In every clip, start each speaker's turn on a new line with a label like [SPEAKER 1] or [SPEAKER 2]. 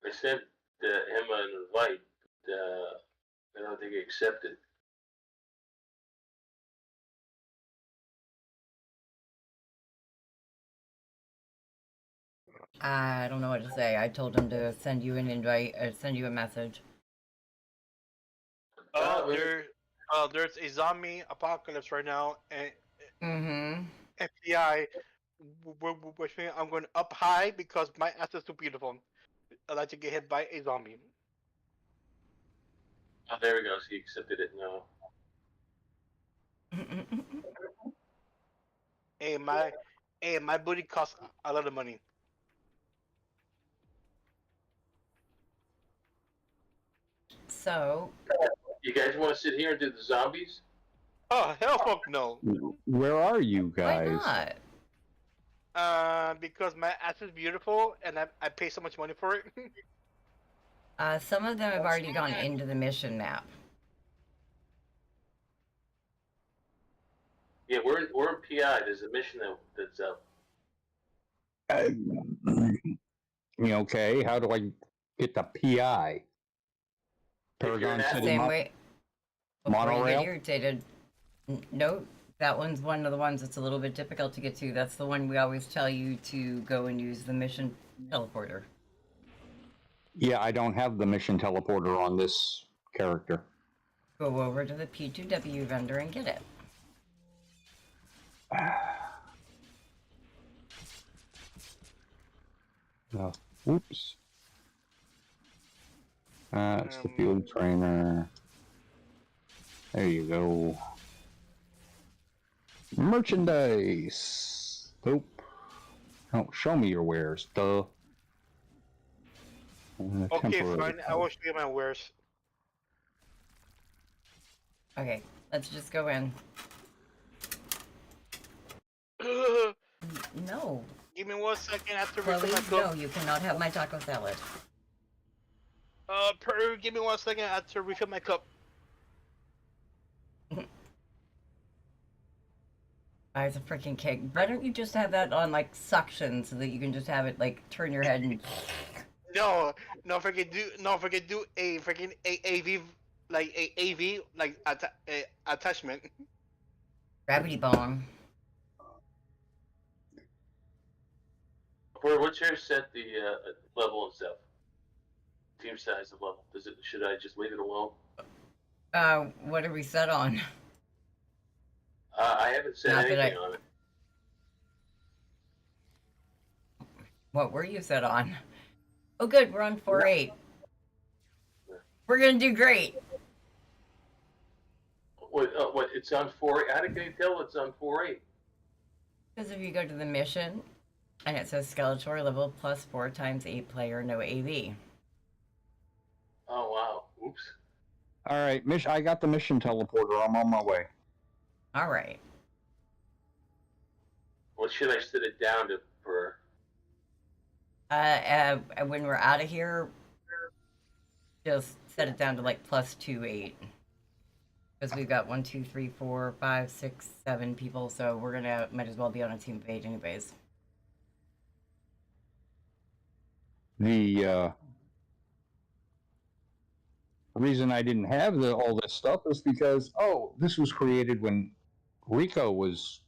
[SPEAKER 1] I sent him an invite, but I don't think he accepted.
[SPEAKER 2] I don't know what to say. I told him to send you an invite or send you a message.
[SPEAKER 3] There's a zombie apocalypse right now, and
[SPEAKER 2] Mm-hmm.
[SPEAKER 3] FBI, which means I'm going up high because my ass is too beautiful. I'd like to get hit by a zombie.
[SPEAKER 1] Oh, there he goes. He accepted it. No.
[SPEAKER 3] Hey, my booty costs a lot of money.
[SPEAKER 2] So,
[SPEAKER 1] You guys want to sit here and do the zombies?
[SPEAKER 3] Oh, hell fuck no.
[SPEAKER 4] Where are you
[SPEAKER 2] why
[SPEAKER 4] guys?
[SPEAKER 2] not?
[SPEAKER 3] Because my ass is beautiful and I pay so much money for it.
[SPEAKER 2] Some of them have already gone into the mission map.
[SPEAKER 1] Yeah, we're in PI. There's a mission that's up.
[SPEAKER 4] Okay, how do I get the PI? Paragon City
[SPEAKER 2] Same way. Before you
[SPEAKER 4] monorail?
[SPEAKER 2] get irritated. Nope. That one's one of the ones that's a little bit difficult to get to. That's the one we always tell you to go and use the mission teleporter.
[SPEAKER 4] Yeah, I don't have the mission teleporter on this character.
[SPEAKER 2] Go over to the P2W vendor and get it.
[SPEAKER 4] Oops. It's the field trainer. There you go. Merchandise. Nope. Oh, show me your wares, duh.
[SPEAKER 3] Okay, fine. I will show you my wares.
[SPEAKER 2] Okay, let's just go in. No.
[SPEAKER 3] Give me 1 second after
[SPEAKER 2] Chloe,
[SPEAKER 3] refill my cup.
[SPEAKER 2] no, you cannot have my taco salad.
[SPEAKER 3] Give me 1 second after refill my cup.
[SPEAKER 2] It's a freaking cake. Why don't you just have that on like suction so that you can just have it like turn your head and
[SPEAKER 3] No, forget do a freaking AV like a AV like attachment.
[SPEAKER 2] gravity bomb.
[SPEAKER 1] What's your set the level and stuff? Team size of level. Should I just leave it alone?
[SPEAKER 2] What are we set on?
[SPEAKER 1] I haven't said anything on it.
[SPEAKER 2] What were you set on? Oh, good. We're on 4.8. We're gonna do great.
[SPEAKER 1] What? It's on 4.8. How can you tell it's on 4.8?
[SPEAKER 2] Because if you go to the mission, and it says Skeletor level plus 4 times 8 player, no AV.
[SPEAKER 1] Oh wow! Oops.
[SPEAKER 4] All right, I got the mission teleporter. I'm on my way.
[SPEAKER 2] All right.
[SPEAKER 1] What should I set it down to for?
[SPEAKER 2] When we're out of here, just set it down to like plus 2.8. Because we've got 1, 2, 3, 4, 5, 6, 7 people, so we're gonna might as well be on a team of 8 anyways.
[SPEAKER 4] The reason I didn't have all this stuff is because this was created when Rico was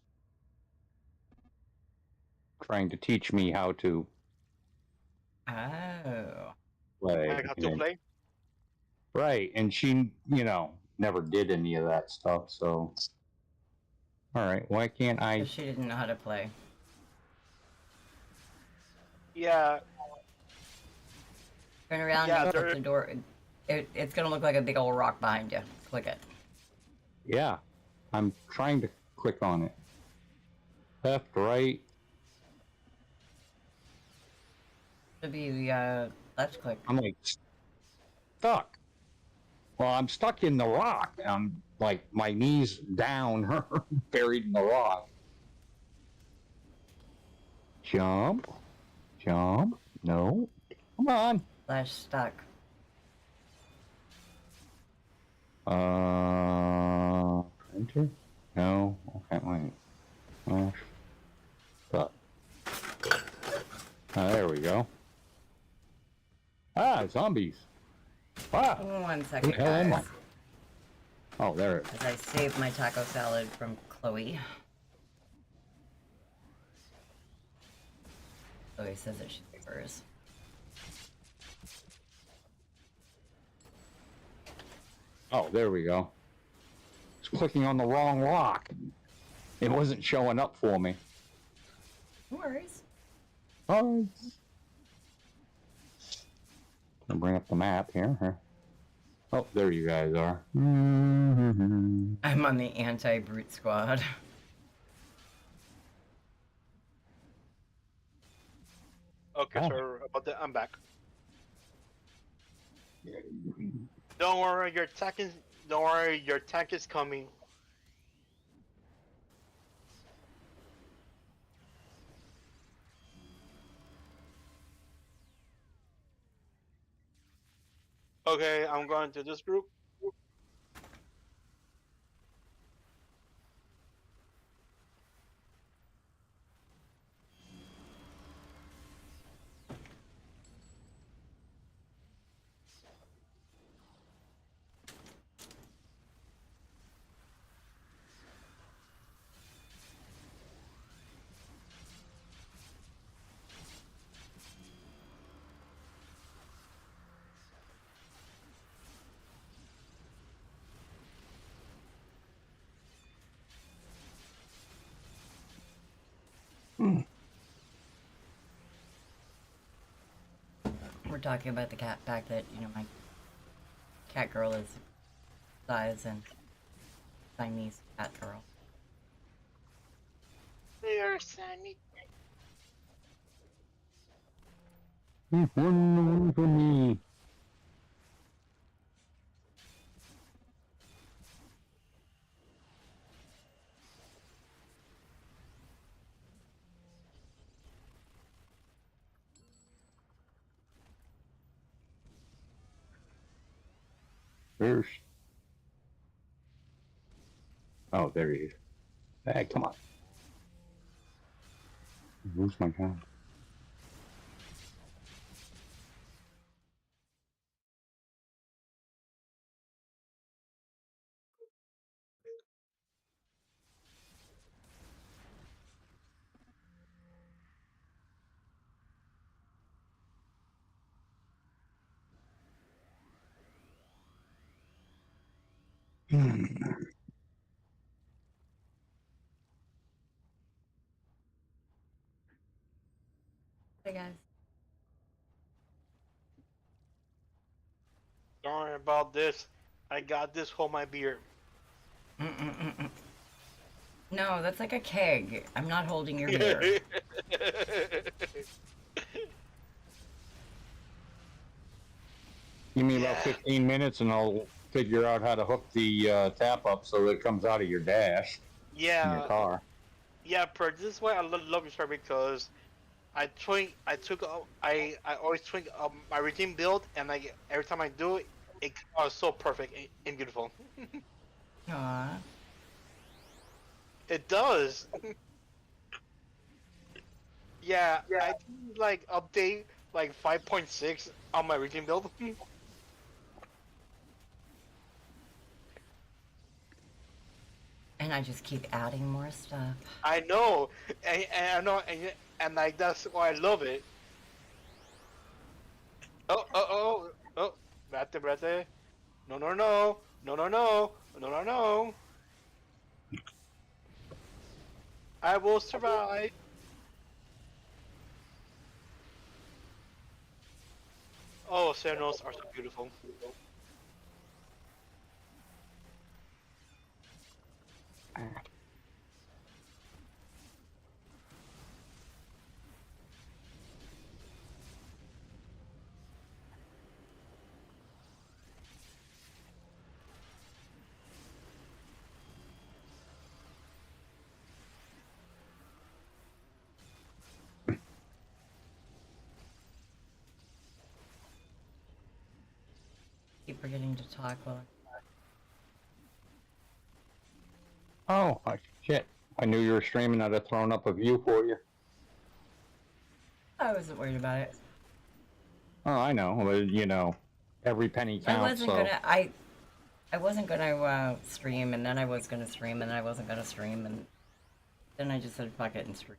[SPEAKER 4] trying to teach me how to play.
[SPEAKER 3] Like how to play?
[SPEAKER 4] Right, and she, never did any of that stuff, so. All right, why can't I?
[SPEAKER 2] She didn't know how to play.
[SPEAKER 3] Yeah.
[SPEAKER 2] Turn around and click the door. It's gonna look like a big old rock behind you. Click it.
[SPEAKER 4] Yeah, I'm trying to click on it. Left, right.
[SPEAKER 2] Should be left click.
[SPEAKER 4] I'm like stuck. Well, I'm stuck in the rock. I'm like my knees down, buried in the rock. Jump, jump. No, come on.
[SPEAKER 2] Slash stuck.
[SPEAKER 4] Printer? No. Okay, wait. Stuck. There we go. Ah, zombies. Ah,
[SPEAKER 2] 1
[SPEAKER 4] who
[SPEAKER 2] second,
[SPEAKER 4] the hell am I?
[SPEAKER 2] guys.
[SPEAKER 4] Oh, there it is.
[SPEAKER 2] As I saved my taco salad from Chloe. Chloe says it should be hers.
[SPEAKER 4] Oh, there we go. It's clicking on the wrong rock. It wasn't showing up for me.
[SPEAKER 2] No worries.
[SPEAKER 4] Oh, I'll bring up the map here. Oh, there you guys are.
[SPEAKER 2] I'm on the anti-brute squad.
[SPEAKER 3] Okay,
[SPEAKER 4] Oh.
[SPEAKER 3] so about that, I'm back. Don't worry, your attack is. Don't worry, your attack is coming. Okay, I'm going to this group.
[SPEAKER 2] We're talking about the cat fact that, you know, my cat girl is size and Chinese cat girl.
[SPEAKER 3] There, Sammy.
[SPEAKER 4] One for me. There's. Oh, there he is. Hey, come on. Who's my guy?
[SPEAKER 2] Hey guys.
[SPEAKER 3] Don't worry about this. I got this. Hold my beer.
[SPEAKER 2] Mm-mm-mm-mm. No, that's like a keg. I'm not holding your beer.
[SPEAKER 4] Give me about 15 minutes and I'll figure out how to hook the tap up so it comes out of your dash in your
[SPEAKER 3] Yeah,
[SPEAKER 4] car.
[SPEAKER 3] yeah, Purge. This is why I love your story because I always twink my routine build, and every time I do it, it was so perfect and beautiful.
[SPEAKER 2] Aw.
[SPEAKER 3] It does. Yeah, I did, like update like 5.6 on my routine build.
[SPEAKER 2] And I just keep adding more stuff.
[SPEAKER 3] I know, and I know, and like that's why I love it. Oh, brate. No, no, no, no, no, no, no, no, no. I will survive. Oh, Serenos are so beautiful.
[SPEAKER 2] Keep forgetting to talk while
[SPEAKER 4] Oh, shit. I knew you were streaming. I'd have thrown up a view for you.
[SPEAKER 2] I wasn't worried about it.
[SPEAKER 4] Oh, I know. But, you know, every penny
[SPEAKER 2] I
[SPEAKER 4] counts.
[SPEAKER 2] wasn't
[SPEAKER 4] So
[SPEAKER 2] gonna. I wasn't gonna stream, and then I was gonna stream, and then I wasn't gonna stream, and then I just said fuck it and stream.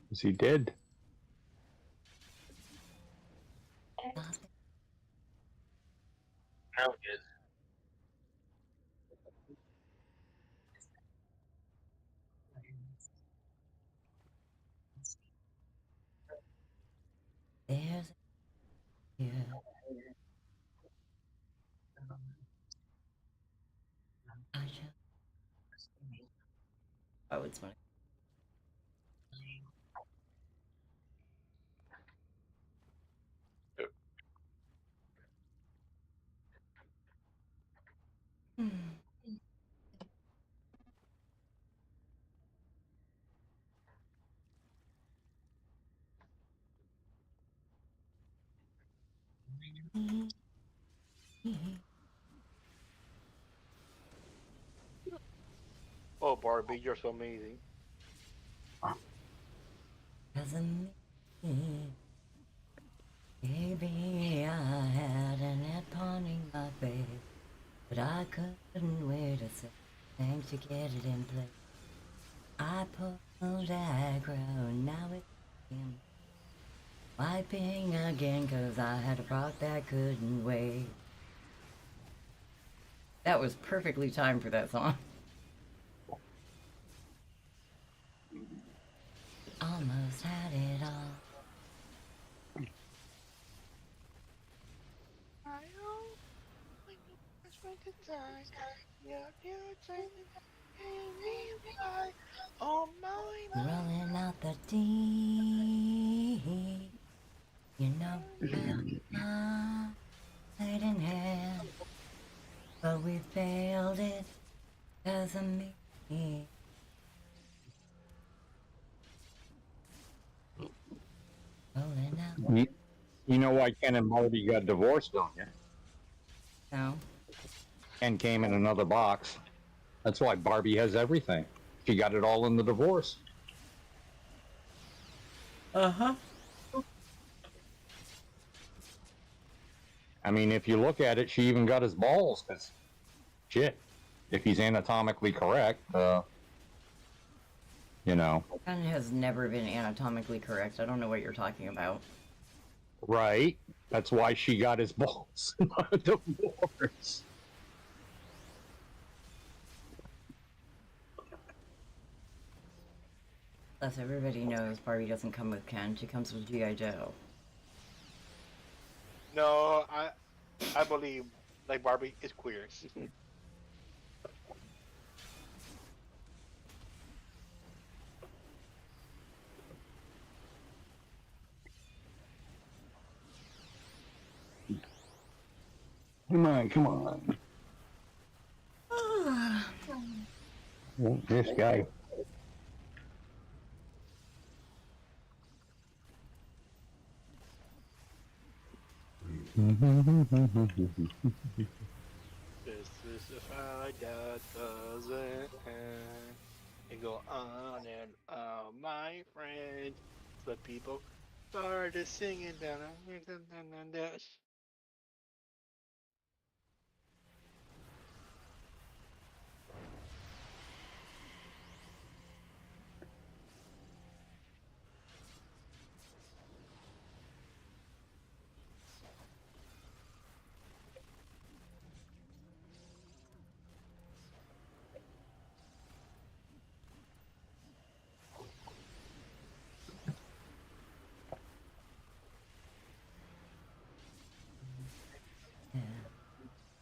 [SPEAKER 4] yes, he did.
[SPEAKER 1] Now he is.
[SPEAKER 2] There's a yeah. I just oh, it's funny.
[SPEAKER 3] Oh, Barbie, you're so amazing.
[SPEAKER 2] As a me, baby, I had an ad pawning my face, but I couldn't wait a second to get it in place. I pulled aggro, now it's in. Wiping again, 'cause I had a rock that couldn't wait. That was perfectly timed for that song. Almost had it all.
[SPEAKER 3] I know when you first went to die, yeah, you trained me by all my
[SPEAKER 2] Rolling out the deep, you know, light in hand, but we failed it as a me. Rolling out.
[SPEAKER 4] You know why Ken and Marty got divorced, don't you?
[SPEAKER 2] No.
[SPEAKER 4] Ken came in another box. That's why Barbie has everything. She got it all in the divorce.
[SPEAKER 2] Uh-huh.
[SPEAKER 4] I mean, if you look at it, she even got his balls. Cause shit, if he's anatomically correct, you know.
[SPEAKER 2] Ken has never been anatomically correct. I don't know what you're talking about.
[SPEAKER 4] Right. That's why she got his balls in a divorce.
[SPEAKER 2] Plus, everybody knows Barbie doesn't come with Ken. She comes with G.I. Joe.
[SPEAKER 3] No, I believe like Barbie is queer.
[SPEAKER 4] Come on, come on. This guy.
[SPEAKER 3] This is a fight that doesn't end. And go on and on, my friend. So people started singing down.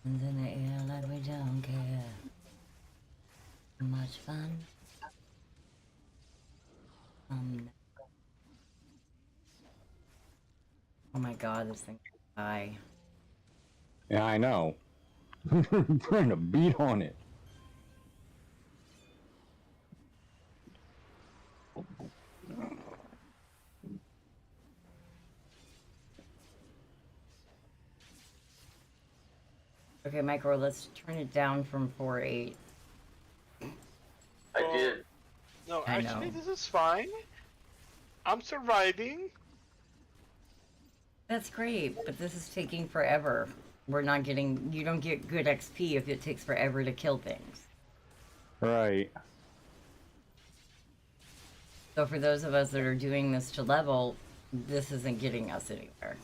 [SPEAKER 2] Hands in the air like we don't care. Much fun. Oh my god, this thing can die.
[SPEAKER 4] Yeah, I know. I'm trying to beat on it.
[SPEAKER 2] Okay, Micro, let's turn it down from 4.8.
[SPEAKER 1] I did.
[SPEAKER 3] No,
[SPEAKER 2] I
[SPEAKER 3] actually,
[SPEAKER 2] know.
[SPEAKER 3] this is fine. I'm surviving.
[SPEAKER 2] That's great, but this is taking forever. We're not getting... You don't get good XP if it takes forever to kill things.
[SPEAKER 4] Right.
[SPEAKER 2] So for those of us that are doing this to level, this isn't getting us anywhere.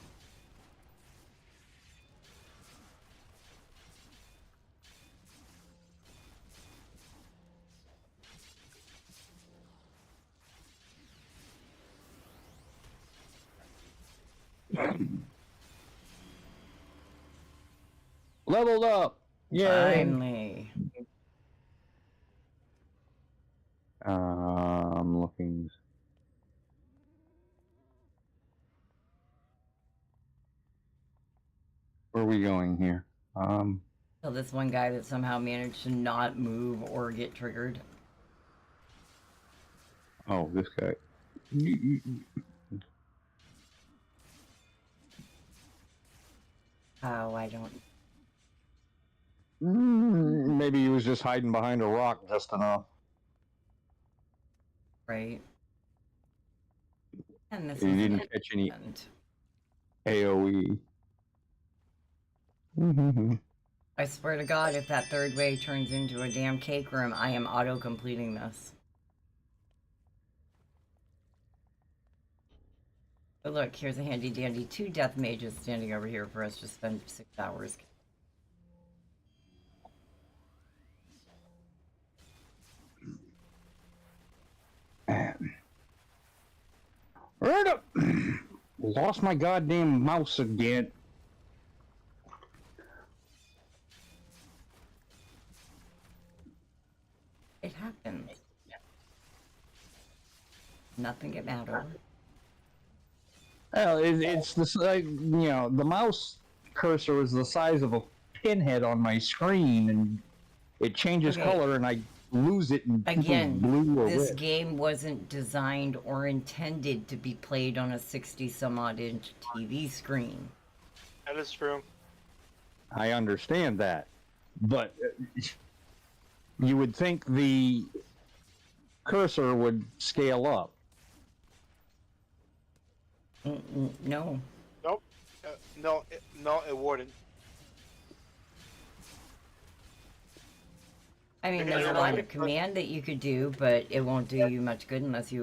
[SPEAKER 4] Leveled up. Yay.
[SPEAKER 2] Finally.
[SPEAKER 4] I'm looking. Where are we going here?
[SPEAKER 2] So this one guy that somehow managed to not move or get triggered.
[SPEAKER 4] Oh, this guy.
[SPEAKER 2] Oh, I don't...
[SPEAKER 4] Maybe he was just hiding behind a rock just enough.
[SPEAKER 2] Right. And this
[SPEAKER 4] He
[SPEAKER 2] is
[SPEAKER 4] didn't
[SPEAKER 2] the
[SPEAKER 4] catch any
[SPEAKER 2] end.
[SPEAKER 4] AoE.
[SPEAKER 2] I swear to God, if that third way turns into a damn cake room, I am auto-completing this. But look, here's a handy-dandy 2 death mages standing over here for us to spend 6 hours.
[SPEAKER 4] Right up. Lost my goddamn mouse again.
[SPEAKER 2] It happens. Nothing get mad over.
[SPEAKER 4] Well, it's the the mouse cursor is the size of a pinhead on my screen, and it changes
[SPEAKER 2] Okay.
[SPEAKER 4] color, and I lose it in
[SPEAKER 2] Again,
[SPEAKER 4] blue or
[SPEAKER 2] this
[SPEAKER 4] red.
[SPEAKER 2] game wasn't designed or intended to be played on a 60-some-odd inch TV screen.
[SPEAKER 3] That is true.
[SPEAKER 4] I understand that, but you would think the cursor would scale up.
[SPEAKER 2] No.
[SPEAKER 3] Nope. No, it wouldn't.
[SPEAKER 2] I mean,
[SPEAKER 3] Because
[SPEAKER 2] there's a
[SPEAKER 3] you're
[SPEAKER 2] line
[SPEAKER 3] right.
[SPEAKER 2] of command that you could do, but it won't do you much good unless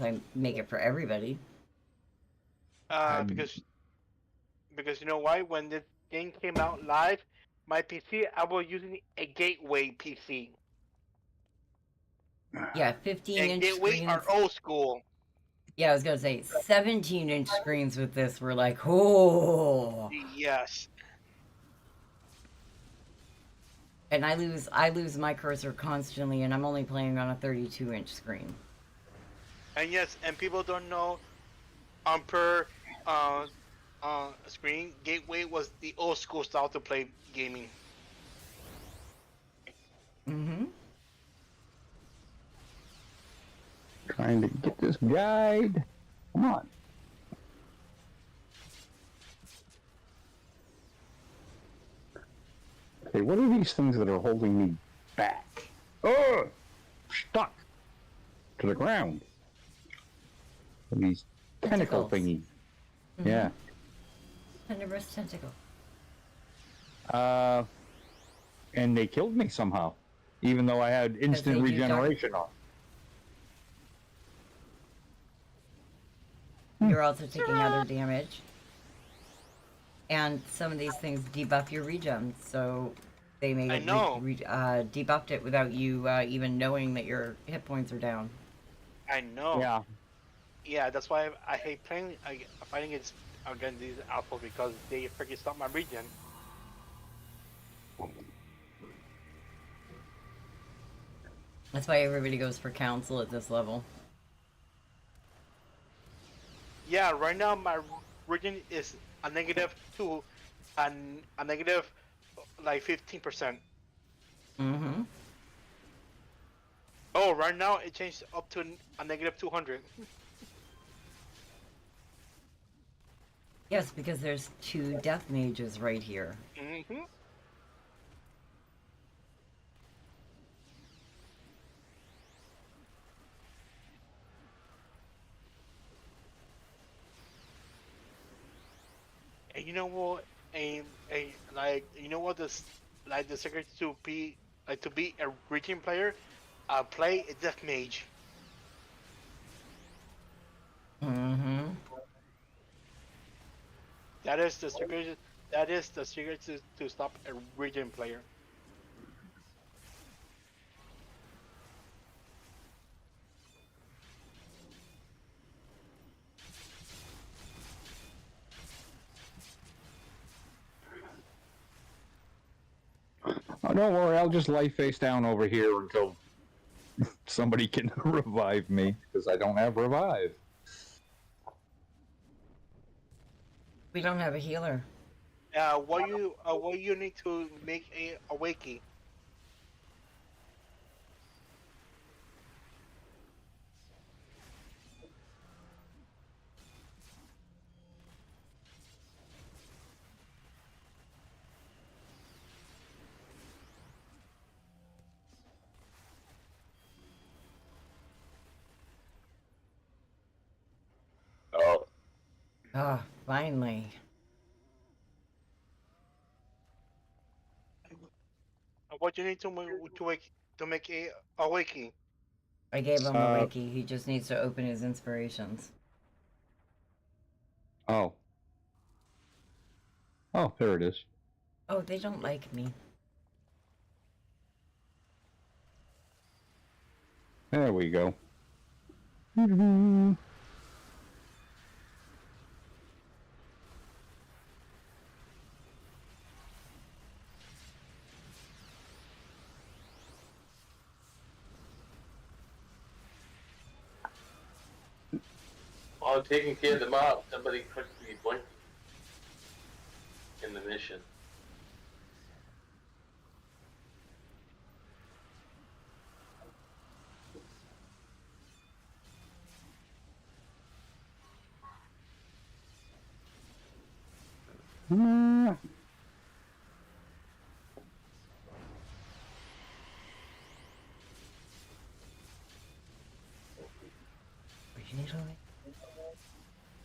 [SPEAKER 2] I make it for everybody.
[SPEAKER 3] Because you know why? When this game came out live, my PC, I was using a gateway PC.
[SPEAKER 2] Yeah,
[SPEAKER 3] And
[SPEAKER 2] 15-inch
[SPEAKER 3] gateways
[SPEAKER 2] screens.
[SPEAKER 3] are old school.
[SPEAKER 2] Yeah, I was gonna say 17-inch screens with this were like, oh.
[SPEAKER 3] Yes.
[SPEAKER 2] And I lose my cursor constantly, and I'm only playing on a 32-inch screen.
[SPEAKER 3] And yes, and people don't know, per screen, gateway was the old school style to play gaming.
[SPEAKER 2] Mm-hmm.
[SPEAKER 4] Trying to get this guide. Come on. Okay, what are these things that are holding me back? Oh, stuck to the ground. These tentacle
[SPEAKER 2] Tentacles.
[SPEAKER 4] thingies.
[SPEAKER 2] Mm-hmm.
[SPEAKER 4] Yeah.
[SPEAKER 2] Tenderous tentacle.
[SPEAKER 4] And they killed me somehow, even though I had instant
[SPEAKER 2] they do
[SPEAKER 4] regeneration on.
[SPEAKER 2] You're also taking other damage. And some of these things debuff your regen, so they may
[SPEAKER 3] I know.
[SPEAKER 2] debuffed it without you even knowing that your hit points are down.
[SPEAKER 3] I know.
[SPEAKER 4] Yeah.
[SPEAKER 3] Yeah, that's why I hate fighting against these outposts, because they freaking stop my regen.
[SPEAKER 2] That's why everybody goes for council at this level.
[SPEAKER 3] Yeah, right now my region is a -2 and a negative like 15%.
[SPEAKER 2] Mm-hmm.
[SPEAKER 3] Oh, right now it changed up to a -200.
[SPEAKER 2] Yes, because there's 2 death mages right here.
[SPEAKER 3] Mm-hmm. And you know what? A like you know what this like the secret to be a region player, play a death mage.
[SPEAKER 2] Mm-hmm.
[SPEAKER 3] That is the secret. That is the secret to stop a region player.
[SPEAKER 4] Oh, don't worry, I'll just lay face down over here until somebody can revive me, because I don't have revive.
[SPEAKER 2] We don't have a healer.
[SPEAKER 3] What you need to make a wakey.
[SPEAKER 1] Oh,
[SPEAKER 2] Ah, finally.
[SPEAKER 3] What you need to make a wakey.
[SPEAKER 2] I gave him a
[SPEAKER 4] Uh,
[SPEAKER 2] wakey. He just needs to open his inspirations.
[SPEAKER 4] oh. Oh, there it is.
[SPEAKER 2] Oh, they don't like me.
[SPEAKER 4] There we go. Mhm.
[SPEAKER 1] while taking care of the mob, somebody clicked the blinking in the mission.
[SPEAKER 4] Mm.
[SPEAKER 2] Originally.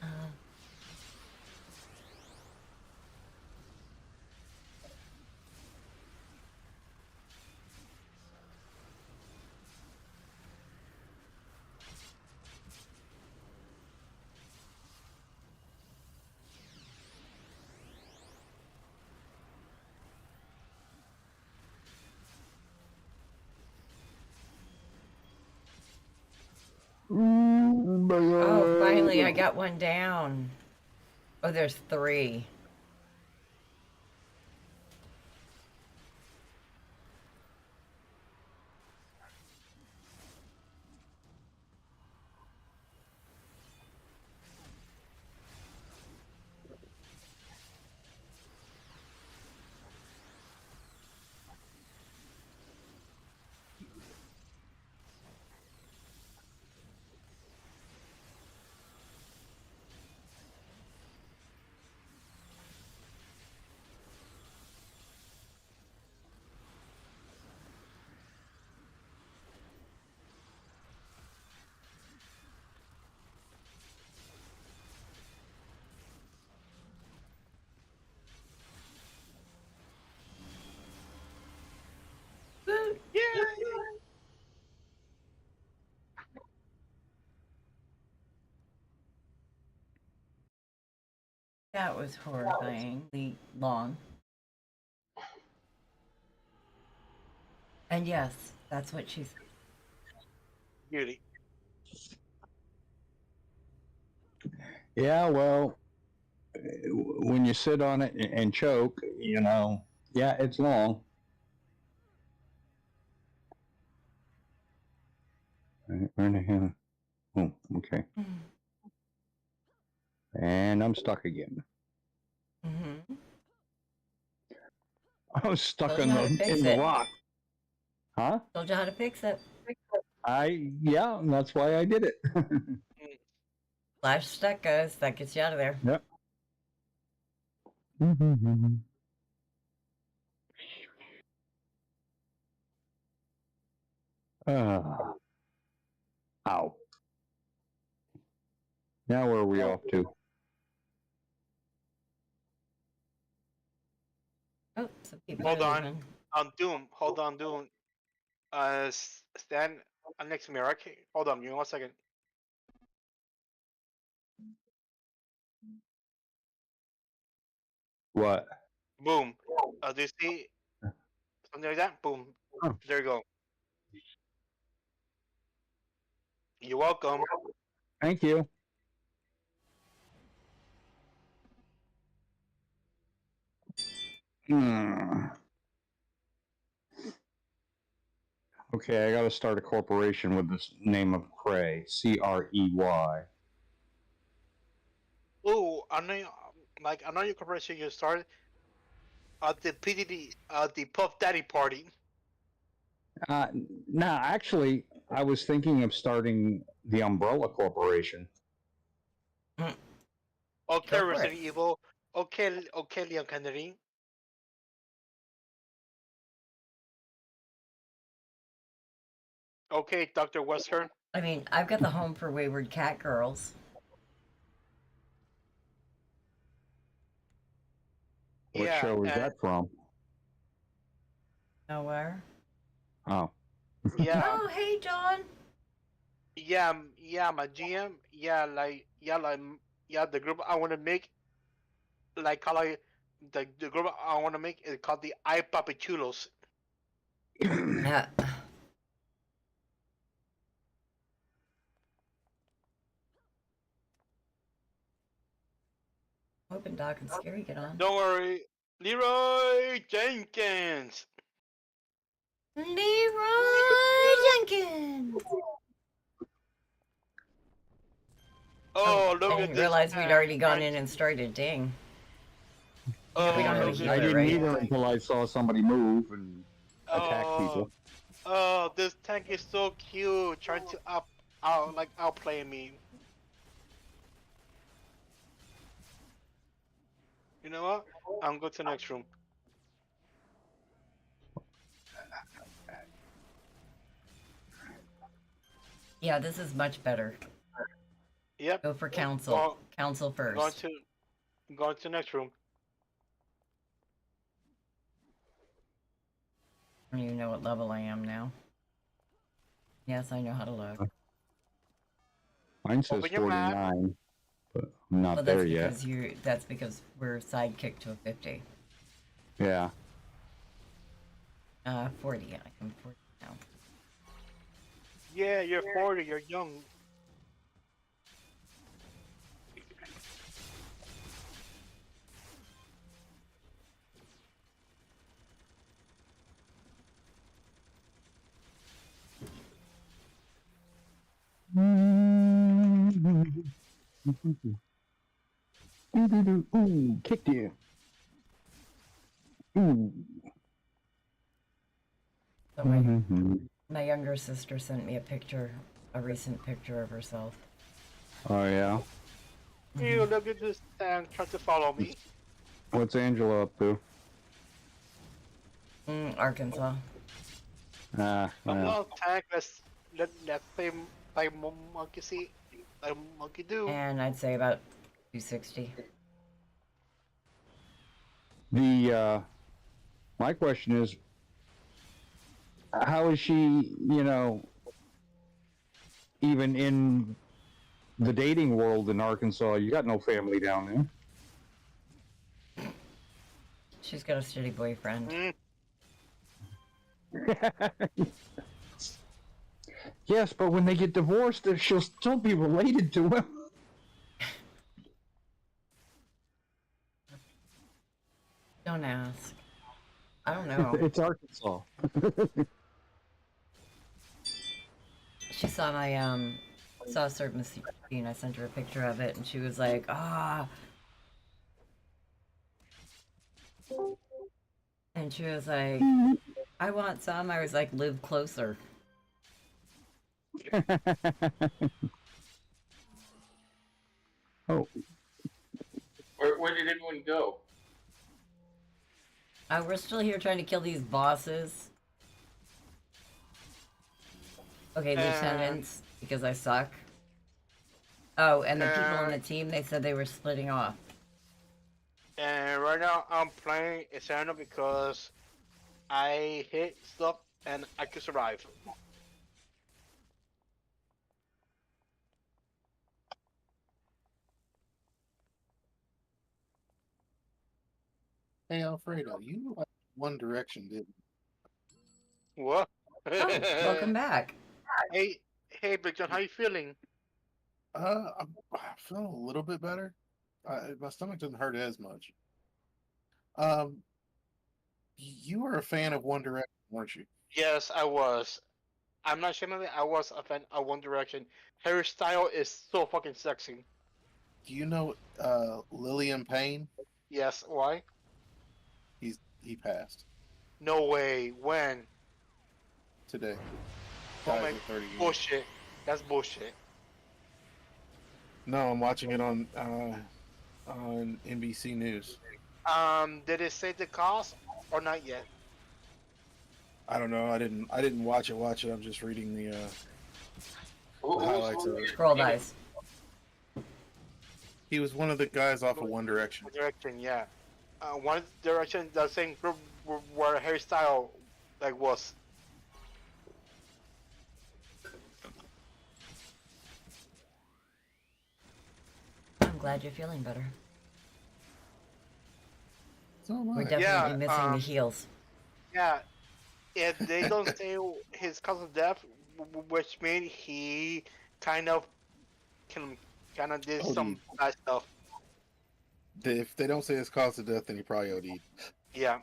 [SPEAKER 2] Uh, oh, finally, I got one down. Oh, there's 3.
[SPEAKER 3] Yay!
[SPEAKER 2] That was horrifyingly long. And yes, that's what she said.
[SPEAKER 3] Beauty.
[SPEAKER 4] Yeah, well, when you sit on it and choke, yeah, it's long. Where the hell? Oh, okay. And I'm stuck again.
[SPEAKER 2] Mm-hmm.
[SPEAKER 4] I was stuck
[SPEAKER 2] Told you how to fix
[SPEAKER 4] in the
[SPEAKER 2] it.
[SPEAKER 4] rock. Huh?
[SPEAKER 2] Told you how to fix it.
[SPEAKER 4] Yeah, and that's why I did it.
[SPEAKER 2] Flash stuck, guys. That gets you out of there.
[SPEAKER 4] Yep. Ow. Now where are we off to?
[SPEAKER 2] Oh, some people
[SPEAKER 3] Hold
[SPEAKER 2] are
[SPEAKER 3] on.
[SPEAKER 2] leaving.
[SPEAKER 3] Doom. Hold on, Doom. Stand next to me, right? Okay, hold on, give me 1 second.
[SPEAKER 4] What?
[SPEAKER 3] Boom. Do you see something like that? Boom.
[SPEAKER 4] Oh.
[SPEAKER 3] There you go. You're welcome.
[SPEAKER 4] Thank you. Okay, I got to start a corporation with this name of Cray. Crey.
[SPEAKER 3] Oh, I know. I know your corporation. You started at the PDD, the Puff Daddy party.
[SPEAKER 4] Nah, actually, I was thinking of starting the Umbrella Corporation.
[SPEAKER 3] Okay,
[SPEAKER 2] Go for
[SPEAKER 3] Resident
[SPEAKER 2] it.
[SPEAKER 3] Evil. Okay, Leon Kennedy. Okay, Dr. Western.
[SPEAKER 2] I mean, I've got the Home for Wayward Cat Girls.
[SPEAKER 4] What show is that from?
[SPEAKER 2] Nowhere.
[SPEAKER 4] Oh.
[SPEAKER 3] Yeah.
[SPEAKER 2] Oh, hey, John.
[SPEAKER 3] Yeah, my GM. The group I want to make, the group I want to make is called the I Papichulos.
[SPEAKER 2] Yeah. Hoping Doc and Scary get on.
[SPEAKER 3] Don't worry, Leroy Jenkins.
[SPEAKER 2] Leroy Jenkins.
[SPEAKER 3] Oh, look
[SPEAKER 2] I
[SPEAKER 3] at
[SPEAKER 2] didn't
[SPEAKER 3] this.
[SPEAKER 2] realize we'd already gone
[SPEAKER 3] tank.
[SPEAKER 2] in and started. Dang.
[SPEAKER 3] Oh,
[SPEAKER 2] we don't have a
[SPEAKER 3] look at
[SPEAKER 2] healer,
[SPEAKER 4] I didn't
[SPEAKER 2] right?
[SPEAKER 4] either until I saw somebody move and attack people.
[SPEAKER 3] Oh, this tank is so cute, trying to outplay me. You know what? I'm going to the next room.
[SPEAKER 2] Yeah, this is much better.
[SPEAKER 3] Yep.
[SPEAKER 2] Go for council. Council first.
[SPEAKER 3] Going to the next room.
[SPEAKER 2] I don't even know what level I am now. Yes, I know how to look.
[SPEAKER 4] Mine says
[SPEAKER 3] Open your map.
[SPEAKER 4] 49, but I'm not
[SPEAKER 2] Well,
[SPEAKER 4] there
[SPEAKER 2] that's
[SPEAKER 4] yet.
[SPEAKER 2] because that's because we're sidekicked to a 50.
[SPEAKER 4] Yeah.
[SPEAKER 2] 40. I'm 40 now.
[SPEAKER 3] Yeah, you're 40. You're young.
[SPEAKER 4] Ooh, kicked you. Ooh.
[SPEAKER 2] So my younger sister sent me a recent picture of herself.
[SPEAKER 4] Oh, yeah?
[SPEAKER 3] Ew, look at this tank trying to follow me.
[SPEAKER 4] What's Angela up to?
[SPEAKER 2] Arkansas.
[SPEAKER 4] Well.
[SPEAKER 3] No, tank, let's play monkey see, like monkey do.
[SPEAKER 2] And I'd say about 260.
[SPEAKER 4] My question is, how is she, even in the dating world in Arkansas? You got no family down
[SPEAKER 2] She's got a steady boyfriend.
[SPEAKER 4] there. Yes, but when they get divorced, she'll still be related to him.
[SPEAKER 2] Don't ask. I don't know.
[SPEAKER 4] It's Arkansas.
[SPEAKER 2] She saw my saw a certain scene. I sent her a picture of it, and she was like, "Ah," and she was like, "I want some." I was like, "Live closer."
[SPEAKER 4] Oh,
[SPEAKER 1] Where did everyone go?
[SPEAKER 2] We're still here trying to kill these bosses. Okay, lieutenants, because I suck. Oh, and the people on the team, they said they were splitting off.
[SPEAKER 3] And right now I'm playing Eternal because I hit stuff and I could survive.
[SPEAKER 5] Hey Alfredo, you like One Direction, didn't
[SPEAKER 3] What?
[SPEAKER 2] Oh, welcome back.
[SPEAKER 3] Hey, hey, Big John, how you feeling?
[SPEAKER 5] you? I'm feeling a little bit better. My stomach doesn't hurt as much. Um, you were a fan of One Direction, weren't you?
[SPEAKER 3] Yes, I was. I'm not ashamed of it. I was a fan of One Direction. Her style is so fucking sexy.
[SPEAKER 5] Do you know Lillian Payne?
[SPEAKER 3] Yes, why?
[SPEAKER 5] He passed
[SPEAKER 3] No way. When?
[SPEAKER 5] today.
[SPEAKER 3] Oh
[SPEAKER 5] Died
[SPEAKER 3] my
[SPEAKER 5] at 30 years.
[SPEAKER 3] bullshit. That's bullshit.
[SPEAKER 5] No, I'm watching it on NBC News.
[SPEAKER 3] Did it say the cost or not yet?
[SPEAKER 5] I don't know. I didn't watch it. I'm just reading the
[SPEAKER 1] Who was
[SPEAKER 5] highlights of it.
[SPEAKER 2] Scroll dice.
[SPEAKER 5] He was one of the guys off of One Direction.
[SPEAKER 3] One Direction, yeah. One Direction, the same group where hairstyle like was.
[SPEAKER 2] I'm glad you're feeling better.
[SPEAKER 5] So am
[SPEAKER 2] We're
[SPEAKER 5] I.
[SPEAKER 2] definitely
[SPEAKER 3] Yeah,
[SPEAKER 2] missing the heels.
[SPEAKER 3] Yeah, if they don't say his cause of death, which means he kind of did
[SPEAKER 5] OD'd.
[SPEAKER 3] some bad stuff.
[SPEAKER 5] If they don't say his cause of death, then he probably OD'd.
[SPEAKER 3] Yeah.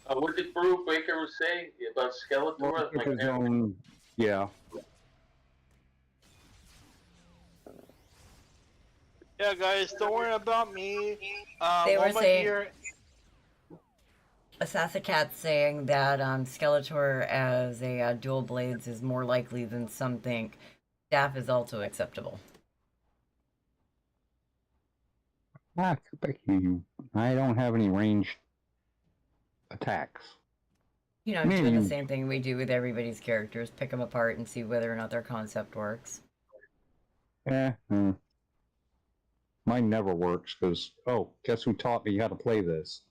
[SPEAKER 1] What did Brew Baker was saying about Skeletor?
[SPEAKER 4] with his own, yeah.
[SPEAKER 3] Yeah, guys, don't worry about me.
[SPEAKER 2] They were
[SPEAKER 3] over
[SPEAKER 2] saying-
[SPEAKER 3] here.
[SPEAKER 2] Assassincat saying that Skeletor as a dual blades is more likely than some think. Staff is also acceptable.
[SPEAKER 4] Ah, I don't have any ranged attacks.
[SPEAKER 2] You know, I'm doing the
[SPEAKER 4] Hmm.
[SPEAKER 2] same thing we do with everybody's characters. Pick them apart and see whether or not their concept works.
[SPEAKER 4] Mine never works because, guess who taught me how to play this?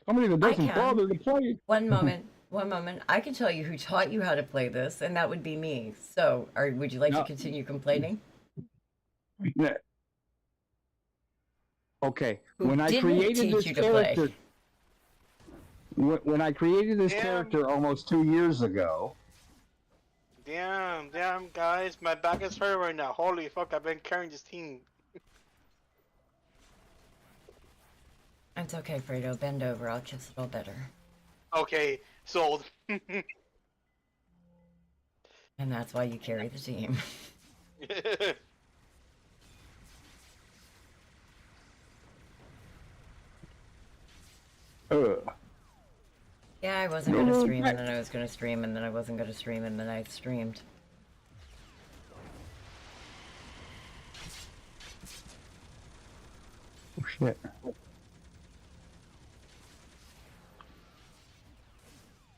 [SPEAKER 4] Somebody that doesn't
[SPEAKER 2] can.
[SPEAKER 4] bother to play it.
[SPEAKER 2] One moment. One moment. I can tell you who taught you how to play this, and that would be me. So, would you like
[SPEAKER 4] No.
[SPEAKER 2] to continue complaining?
[SPEAKER 4] Okay,
[SPEAKER 2] Who
[SPEAKER 4] when I
[SPEAKER 2] didn't
[SPEAKER 4] created
[SPEAKER 2] teach
[SPEAKER 4] this
[SPEAKER 2] you to play?
[SPEAKER 4] character, when I created this
[SPEAKER 3] Damn.
[SPEAKER 4] character almost 2 years ago,
[SPEAKER 3] Damn, guys, my back is hurt right now. Holy fuck, I've been carrying this team.
[SPEAKER 2] It's okay, Fredo. Bend over. I'll kiss it all better.
[SPEAKER 3] Okay, sold.
[SPEAKER 2] And that's why you carry the team. Yeah, I wasn't gonna stream, and then I was gonna stream, and then I wasn't gonna stream, and then I streamed.
[SPEAKER 4] oh shit.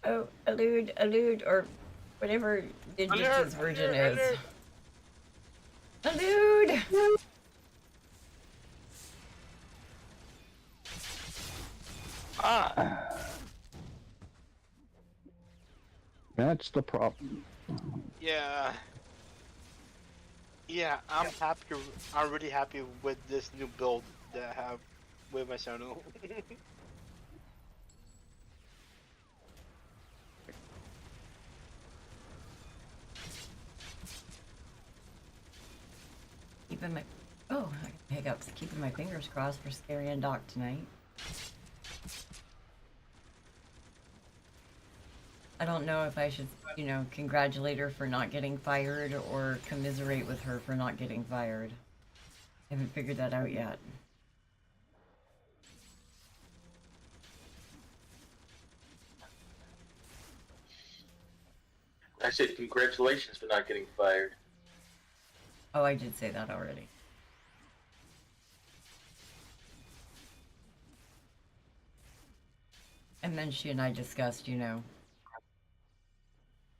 [SPEAKER 2] Oh, allude, or whatever Digits' version is. Allude!
[SPEAKER 4] That's the problem.
[SPEAKER 3] Yeah. Yeah, I'm happy. I'm really happy with this new build that I have with my channel.
[SPEAKER 2] Keeping my hiccups. Keeping my fingers crossed for Scary and Doc tonight. I don't know if I should, congratulate her for not getting fired or commiserate with her for not getting fired. I haven't figured that out yet.
[SPEAKER 1] I said congratulations for not getting fired.
[SPEAKER 2] Oh, I did say that already. And then she and I discussed,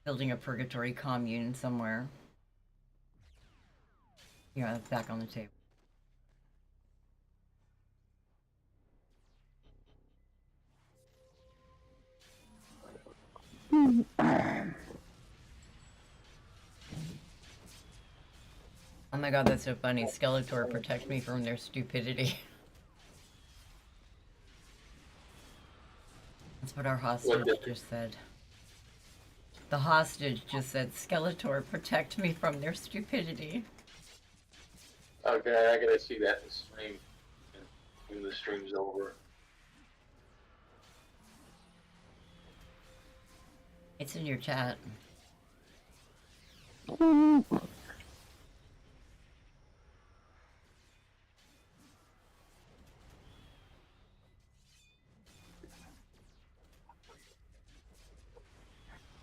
[SPEAKER 2] building a purgatory commune somewhere. That's back on the table. Oh my god, that's so funny. Skeletor, protect me from their stupidity. That's what our hostage just said. The hostage just said, Skeletor, protect me from their stupidity.
[SPEAKER 1] Okay, I gotta see that in the stream. When the stream's over.
[SPEAKER 2] It's in your chat.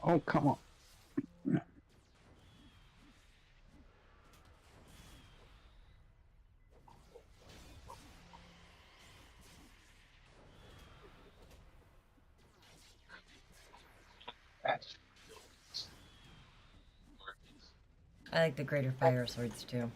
[SPEAKER 4] Oh, come on.
[SPEAKER 2] I like the greater fire swords too.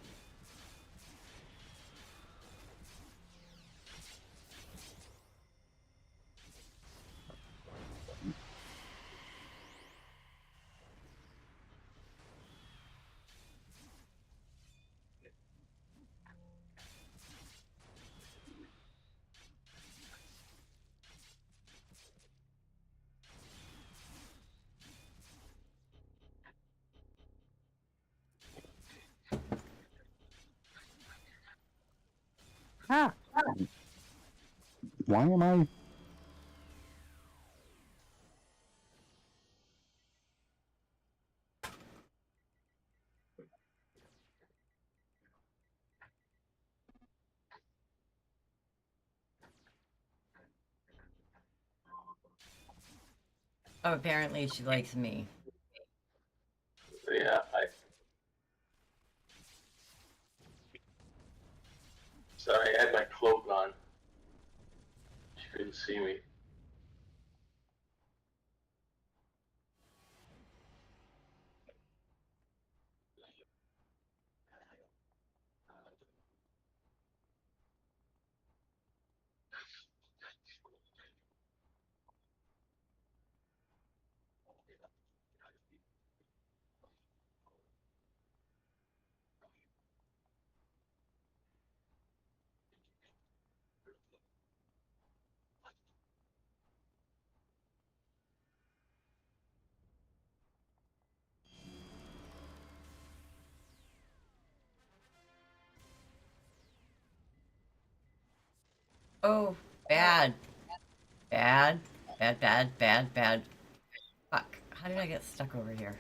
[SPEAKER 4] Ah. Why am I?
[SPEAKER 2] Oh, apparently she likes me.
[SPEAKER 1] Yeah, Sorry, I had my cloak on. She couldn't see me.
[SPEAKER 2] Oh, bad. Bad. Bad, bad, bad, bad. Fuck. How did I get stuck over here?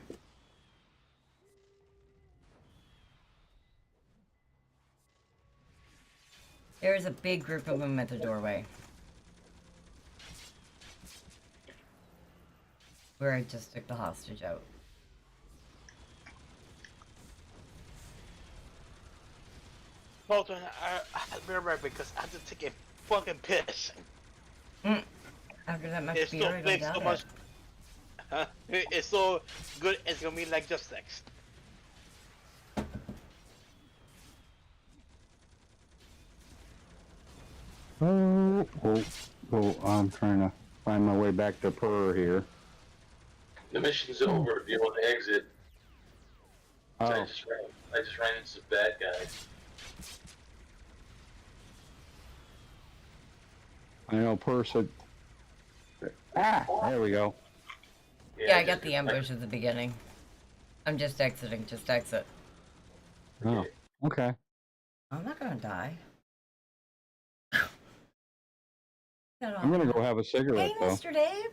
[SPEAKER 2] There is a big group of them at the doorway. Where I just took the hostage out.
[SPEAKER 3] Hold on, remember because I have to take a fucking piss.
[SPEAKER 2] After that much
[SPEAKER 3] It's
[SPEAKER 2] beer,
[SPEAKER 3] so
[SPEAKER 2] I don't
[SPEAKER 3] big,
[SPEAKER 2] doubt
[SPEAKER 3] so
[SPEAKER 2] it.
[SPEAKER 3] much. It's so good, it's gonna be like just sex.
[SPEAKER 4] Oh, I'm trying to find my way back to Purr here.
[SPEAKER 1] The mission's over. If you want to exit,
[SPEAKER 4] Oh,
[SPEAKER 1] I just ran into some bad guys.
[SPEAKER 4] I know Purr said. Ah, there we go.
[SPEAKER 2] Yeah, I got the ambush at the beginning. I'm just exiting. Just exit.
[SPEAKER 4] Oh, okay.
[SPEAKER 2] I'm not gonna die.
[SPEAKER 4] I'm gonna go have a cigarette
[SPEAKER 2] Hey,
[SPEAKER 4] though.
[SPEAKER 2] Mr. Dave.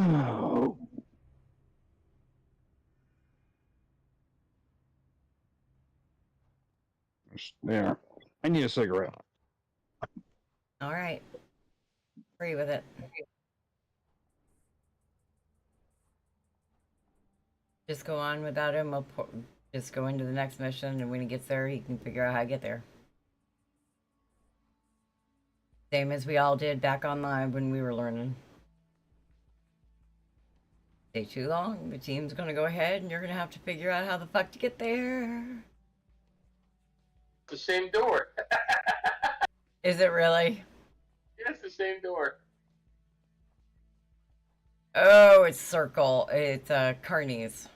[SPEAKER 4] Oh. There. I need a cigarette.
[SPEAKER 2] All right. Agree with it. Just go on without him. Just go into the next mission, and when he gets there, he can figure out how to get there. Same as we all did back online when we were learning. Stay too long, the team's gonna go ahead, and you're gonna have to figure out how the fuck to get there.
[SPEAKER 1] The same door.
[SPEAKER 2] Is it really?
[SPEAKER 1] Yeah, it's the same door.
[SPEAKER 2] Oh, it's Circle. It's Carney's.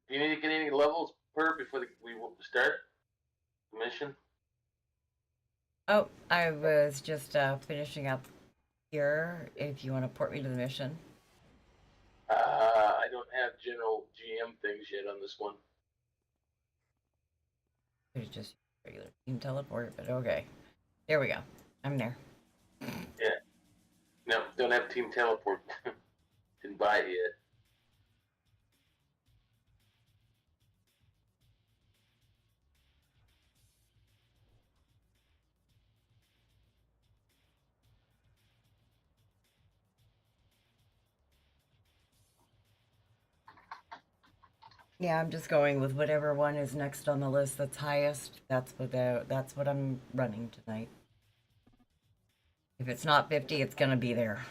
[SPEAKER 1] Do you need to get any levels per before we start the mission?
[SPEAKER 2] Oh, I was just finishing up here. If you want to port me to the mission.
[SPEAKER 1] I don't have general GM things yet on this one.
[SPEAKER 2] It's just regular team teleport, but okay. There we go. I'm there.
[SPEAKER 1] Yeah. No, don't have team teleport. Didn't buy it yet.
[SPEAKER 2] Yeah, I'm just going with whatever one is next on the list that's highest. That's what I'm running tonight. If it's not 50, it's gonna be there.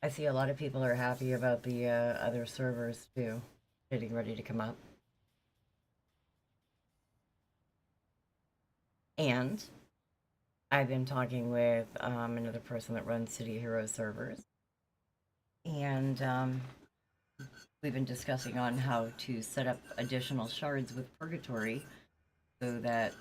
[SPEAKER 2] I see a lot of people are happy about the other servers too, getting ready to come up. And I've been talking with another person that runs City Hero servers, and we've been discussing on how to set up additional shards with Purgatory, so that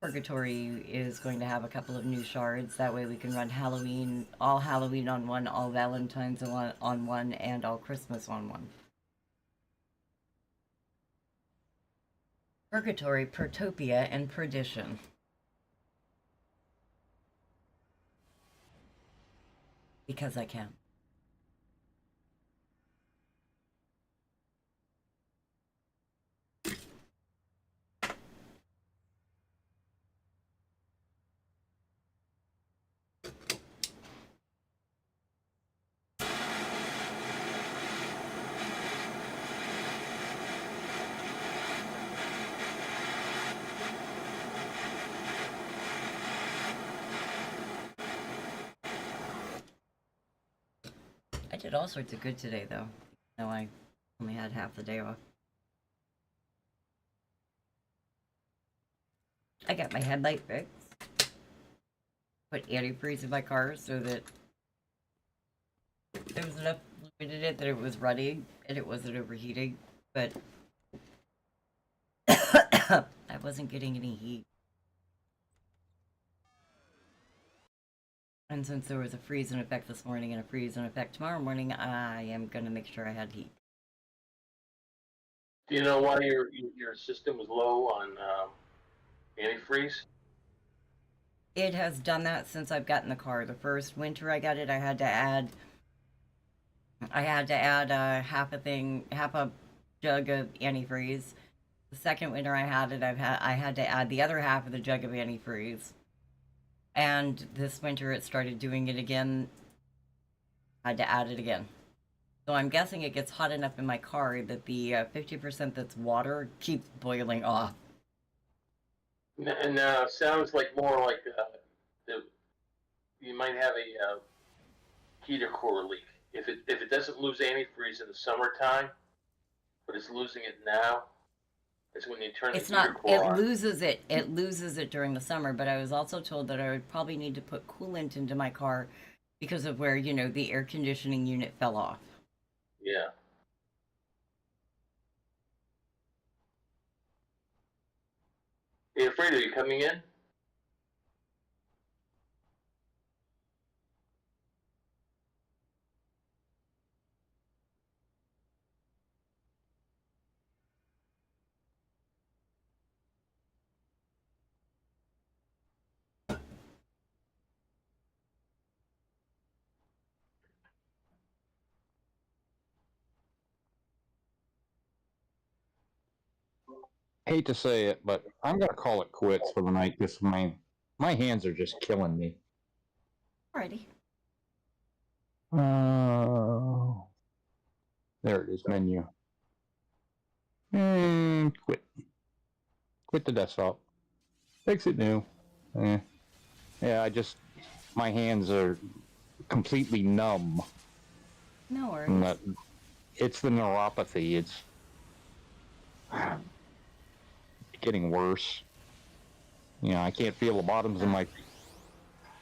[SPEAKER 2] Purgatory is going to have a couple of new shards. That way we can run Halloween on one, all Valentine's on one, and all Christmas on one. Purgatory, Pertopia, and Perdition. Because I can. I did all sorts of good today, though. No, I only had half the day off. I got my headlight fixed. Put antifreeze in my car so that there was enough fluid in it that it was running and it wasn't overheating. But I wasn't getting any heat. And since there was a freeze in effect this morning and a freeze in effect tomorrow morning, I am going to make sure I had heat.
[SPEAKER 1] Do you know why your system was low on antifreeze?
[SPEAKER 2] It has done that since I've gotten the car. The first winter I got it, I had to add half a jug of antifreeze. The second winter I had it, I had to add the other half of the jug of antifreeze. And this winter it started doing it again. I had to add it again. So I'm guessing it gets hot enough in my car that the 50% that's water keeps boiling off.
[SPEAKER 1] And sounds like more like you might have a heater core leak. If it doesn't lose antifreeze in the summertime, but it's losing it now, it's when you turn
[SPEAKER 2] It's
[SPEAKER 1] the heater
[SPEAKER 2] not.
[SPEAKER 1] core
[SPEAKER 2] It
[SPEAKER 1] on.
[SPEAKER 2] loses it. It loses it during the summer. But I was also told that I would probably need to put coolant into my car because of where the air conditioning unit fell off.
[SPEAKER 1] Yeah. Hey, Alfredo, you coming in?
[SPEAKER 4] Hate to say it, but I'm gonna call it quits for the night. This my hands are just killing me.
[SPEAKER 2] Alrighty.
[SPEAKER 4] There it is, menu. And quit. Quit the desktop. Fix it new. Yeah, my hands are completely numb.
[SPEAKER 2] No worries.
[SPEAKER 4] And it's the neuropathy. It's getting worse. You know, I can't feel the bottoms of my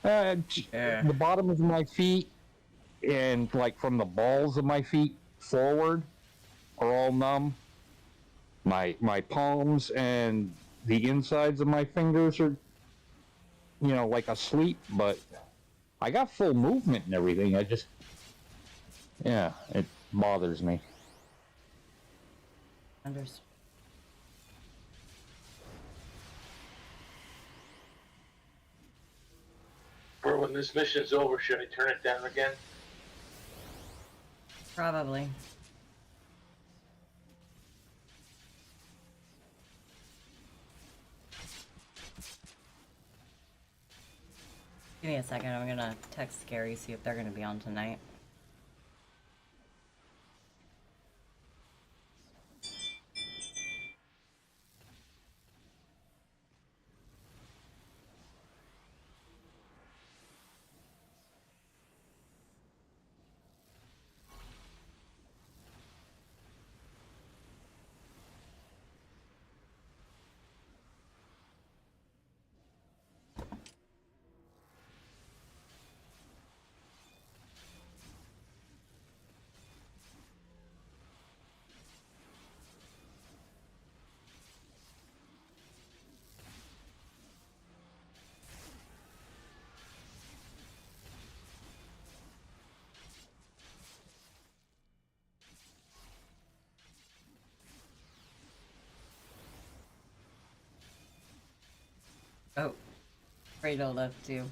[SPEAKER 4] the bottoms of my feet and like from the balls of my feet forward are all numb. My palms and the insides of my fingers are, you know, like asleep, but I got full movement and everything. Yeah, it bothers me.
[SPEAKER 2] Understood.
[SPEAKER 1] Or when this mission's over, should I turn it down again?
[SPEAKER 2] Probably. Give me a second. I'm gonna text Scary, see if they're gonna be on tonight. Oh, Fredo left too.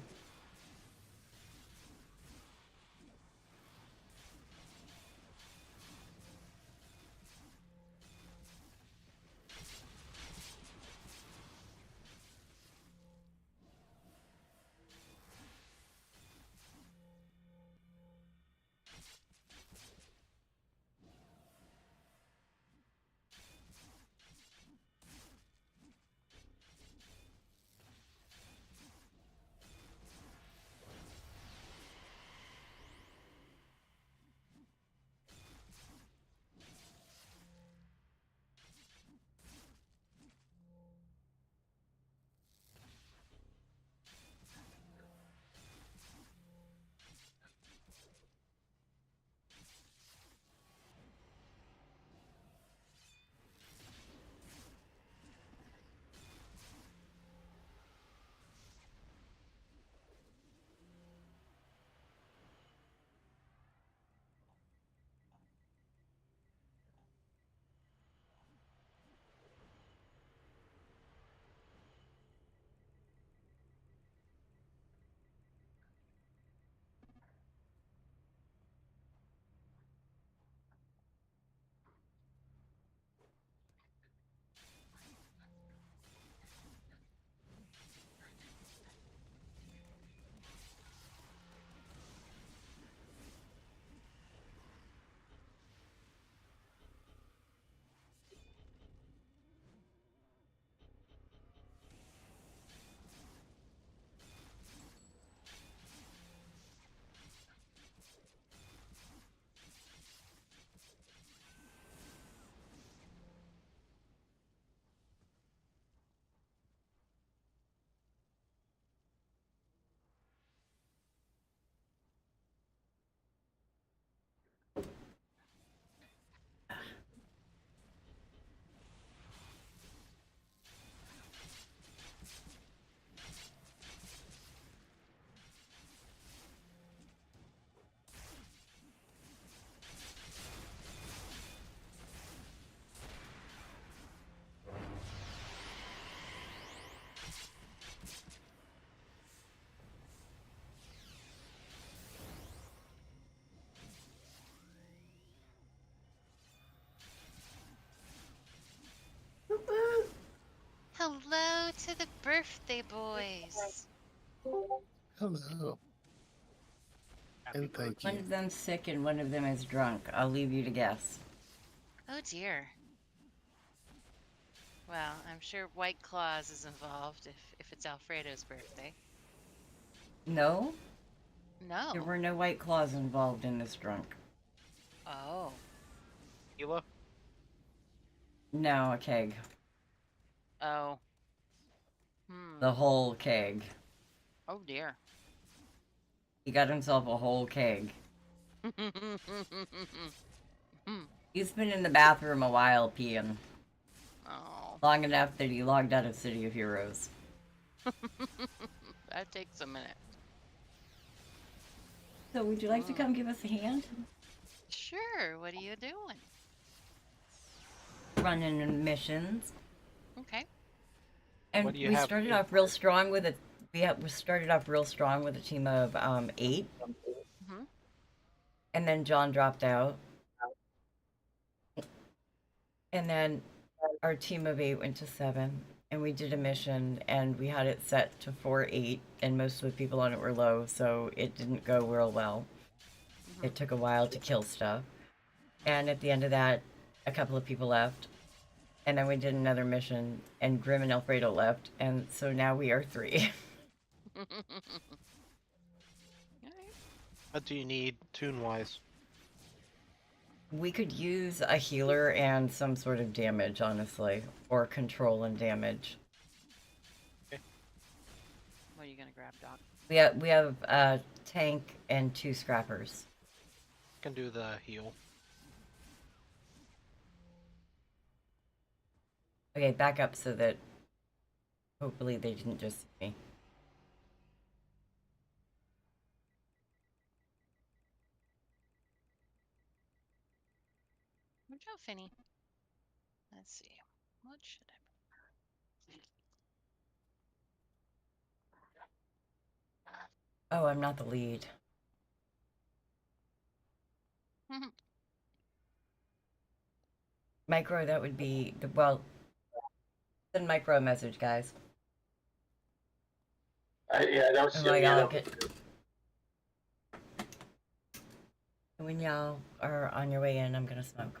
[SPEAKER 6] Hello to the birthday boys.
[SPEAKER 5] Hello.
[SPEAKER 3] Happy
[SPEAKER 5] And thank
[SPEAKER 2] One
[SPEAKER 5] you.
[SPEAKER 2] of them's sick and one of them is drunk. I'll leave you to guess.
[SPEAKER 6] Oh dear. Well, I'm sure White Claws is involved if it's Alfredo's birthday.
[SPEAKER 2] No?
[SPEAKER 6] No.
[SPEAKER 2] There were no White Claws involved in this drunk.
[SPEAKER 6] Oh.
[SPEAKER 3] Tequila?
[SPEAKER 2] No, a keg.
[SPEAKER 6] Oh.
[SPEAKER 2] The whole keg.
[SPEAKER 6] Oh dear.
[SPEAKER 2] He got himself a whole keg. He's been in the bathroom a while peeing.
[SPEAKER 6] Oh.
[SPEAKER 2] Long enough that he logged out of City of Heroes.
[SPEAKER 6] That takes a minute.
[SPEAKER 2] So would you like to come give us a hand?
[SPEAKER 6] Sure. What are you doing?
[SPEAKER 2] Running missions.
[SPEAKER 6] Okay.
[SPEAKER 2] And
[SPEAKER 3] What do you
[SPEAKER 2] we
[SPEAKER 3] have
[SPEAKER 2] started
[SPEAKER 3] to-
[SPEAKER 2] off real strong with a we started off real strong with a team of 8.
[SPEAKER 6] Mhm.
[SPEAKER 2] And then John dropped out. And then our team of 8 went to 7. And we did a mission and we had it set to 4-8 and most of the people on it were low, so it didn't go real well. It took a while to kill stuff. And at the end of that, a couple of people left. And then we did another mission and Grim and Alfredo left, and so now we are 3.
[SPEAKER 6] Alright.
[SPEAKER 3] What do you need tune-wise?
[SPEAKER 2] We could use a healer and some sort of damage, honestly, or control and damage.
[SPEAKER 6] What are you gonna grab, Doc?
[SPEAKER 2] We have a tank and 2 scrappers.
[SPEAKER 3] Can do the heal.
[SPEAKER 2] Okay, back up so that hopefully they didn't just see me.
[SPEAKER 6] Good job, Finny. Let's see. What should
[SPEAKER 2] Oh, I'm not the lead.
[SPEAKER 6] I?
[SPEAKER 2] Micro, that would be the well. Send Micro a message, guys.
[SPEAKER 1] Yeah, I don't
[SPEAKER 2] Oh
[SPEAKER 1] see
[SPEAKER 2] my
[SPEAKER 1] him
[SPEAKER 2] god,
[SPEAKER 1] yet.
[SPEAKER 2] when y'all are on your way in, I'm gonna smoke.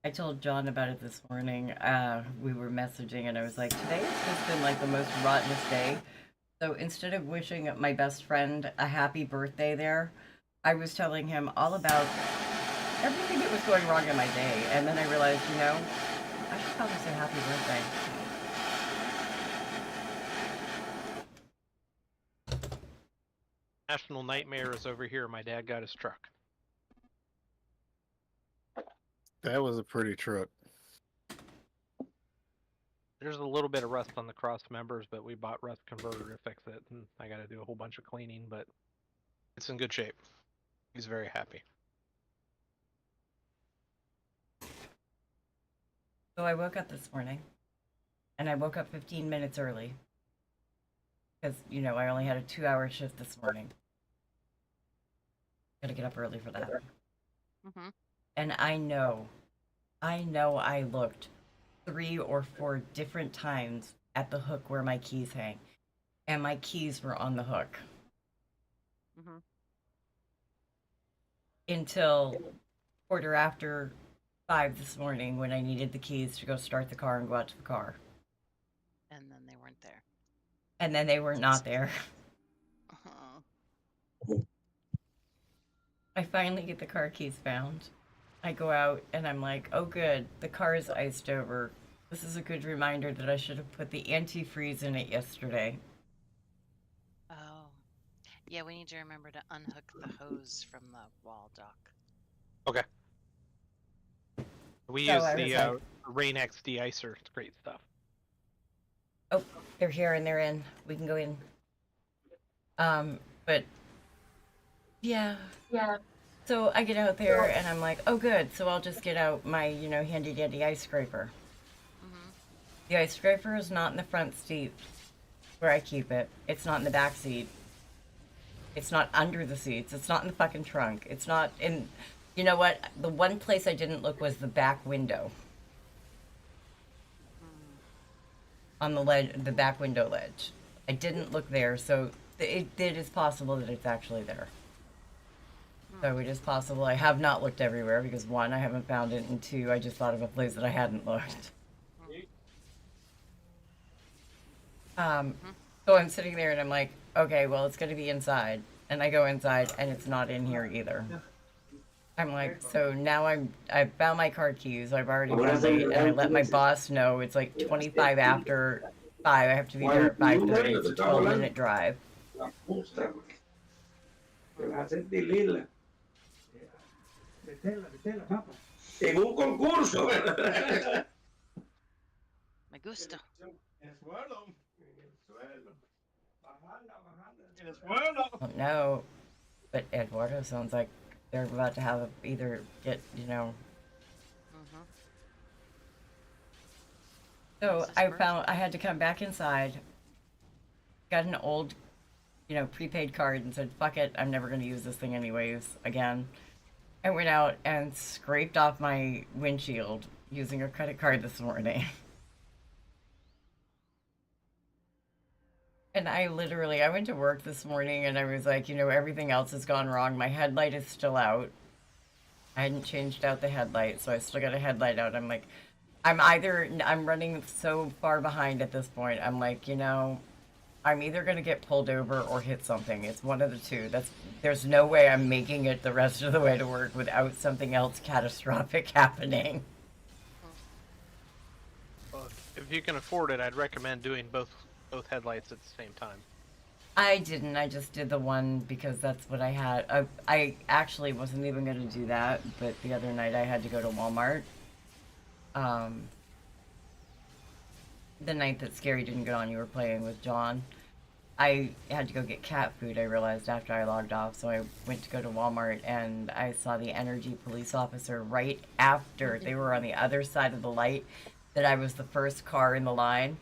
[SPEAKER 2] I told John about it this morning. We were messaging and I was like, today has just been like the most rottenest day. So instead of wishing my best friend a happy birthday there, I was telling him all about everything that was going wrong in my day. And then I realized, I should probably say happy birthday.
[SPEAKER 3] National Nightmare is over here. My dad got his truck.
[SPEAKER 5] That was a pretty truck.
[SPEAKER 3] There's a little bit of rust on the cross members, but we bought rust converter to fix it, and I got to do a whole bunch of cleaning, but it's in good shape. He's very happy.
[SPEAKER 2] So I woke up this morning, and I woke up 15 minutes early. Because, I only had a 2-hour shift this morning. Gotta get up early for that.
[SPEAKER 6] Mm-hmm.
[SPEAKER 2] And I know I looked 3 or 4 different times at the hook where my keys hang. And my keys were on the hook.
[SPEAKER 6] Mm-hmm.
[SPEAKER 2] Until 5:15 this morning when I needed the keys to go start the car and go out to the car.
[SPEAKER 6] And then they weren't there.
[SPEAKER 2] And then they were not there. I finally get the car keys found. I go out and I'm like, oh good, the car is iced over. This is a good reminder that I should have put the antifreeze in it yesterday.
[SPEAKER 6] Oh. Yeah, we need to remember to unhook the hose from the wall, Doc.
[SPEAKER 3] Okay. We
[SPEAKER 2] So
[SPEAKER 3] use
[SPEAKER 2] I
[SPEAKER 3] the
[SPEAKER 2] was like-
[SPEAKER 3] Rain-X de-icer. It's great stuff.
[SPEAKER 2] Oh, they're here and they're in. We can go in. But yeah. So I get out there and I'm like, oh good, so I'll just get out my, handy dandy ice scraper.
[SPEAKER 6] Mm-hmm.
[SPEAKER 2] The ice scraper is not in the front seat where I keep it. It's not in the back seat. It's not under the seats. It's not in the fucking trunk. It's not in You know what? The one place I didn't look was the back window
[SPEAKER 6] Mm.
[SPEAKER 2] on the ledge, the back window ledge. I didn't look there, so it is possible that it's actually there. So it is possible. I have not looked everywhere because one, I haven't found it, and two, I just thought of a place that I hadn't looked.
[SPEAKER 6] Mhm.
[SPEAKER 2] So I'm sitting there and I'm like, okay, well, it's going to be inside. And I go inside and it's not in here either. I'm like, so now I found my car keys. I've already been late, and I let my boss know it's like 25 after 5. I have to be there at 5:30. It's a 12-minute drive.
[SPEAKER 7] En un concurso.
[SPEAKER 6] Me gusta.
[SPEAKER 2] Don't know, but Eduardo sounds like they're about to have either get,
[SPEAKER 6] Mhm.
[SPEAKER 2] So
[SPEAKER 6] This is
[SPEAKER 2] I
[SPEAKER 6] work.
[SPEAKER 2] found I had to come back inside, got an old, prepaid card and said, fuck it, I'm never going to use this thing anyways again. I went out and scraped off my windshield using a credit card this morning. And I went to work this morning and I was like, everything else has gone wrong. My headlight is still out. I hadn't changed out the headlight, so I still got a headlight out. I'm like, I'm running so far behind at this point. I'm like, I'm either going to get pulled over or hit something. It's one of the two. There's no way I'm making it the rest of the way to work without something else catastrophic happening.
[SPEAKER 3] Well, if you can afford it, I'd recommend doing both headlights at the same time.
[SPEAKER 2] I didn't. I just did the one because that's what I had. I actually wasn't even going to do that, but the other night I had to go to Walmart. The night that Scary didn't go on, you were playing with John. I had to go get cat food, I realized after I logged off, so I went to go to Walmart and I saw the energy police officer right after they were on the other side of the light that I was the first car in the line.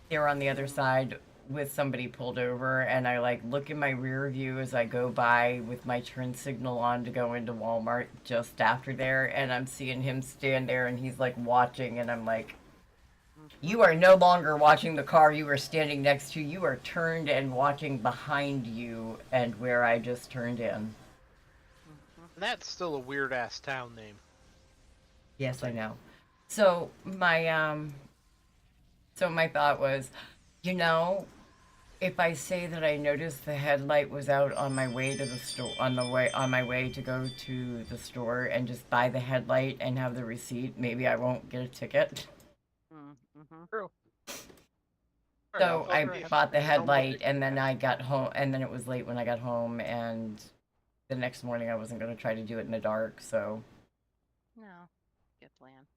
[SPEAKER 2] They were on the other side with somebody pulled over, and I look in my rear view as I go by with my turn signal on to go into Walmart just after there, and I'm seeing him stand there and he's watching, and I'm like, you are no longer watching the car you were standing next to. You are turned and watching behind you and where I just turned in.
[SPEAKER 3] That's still a weird ass town name.
[SPEAKER 2] Yes, I know. So my thought was, if I say that I noticed the headlight was out on my way to the store, on my way to go to the store, and just buy the headlight and have the receipt, maybe I won't get a ticket.
[SPEAKER 6] Mm-hmm.
[SPEAKER 3] True.
[SPEAKER 2] So I bought the headlight, and then I got home, and then it was late when I got home, and the next morning I wasn't going to try to do it in the dark, so.
[SPEAKER 6] No. Good plan.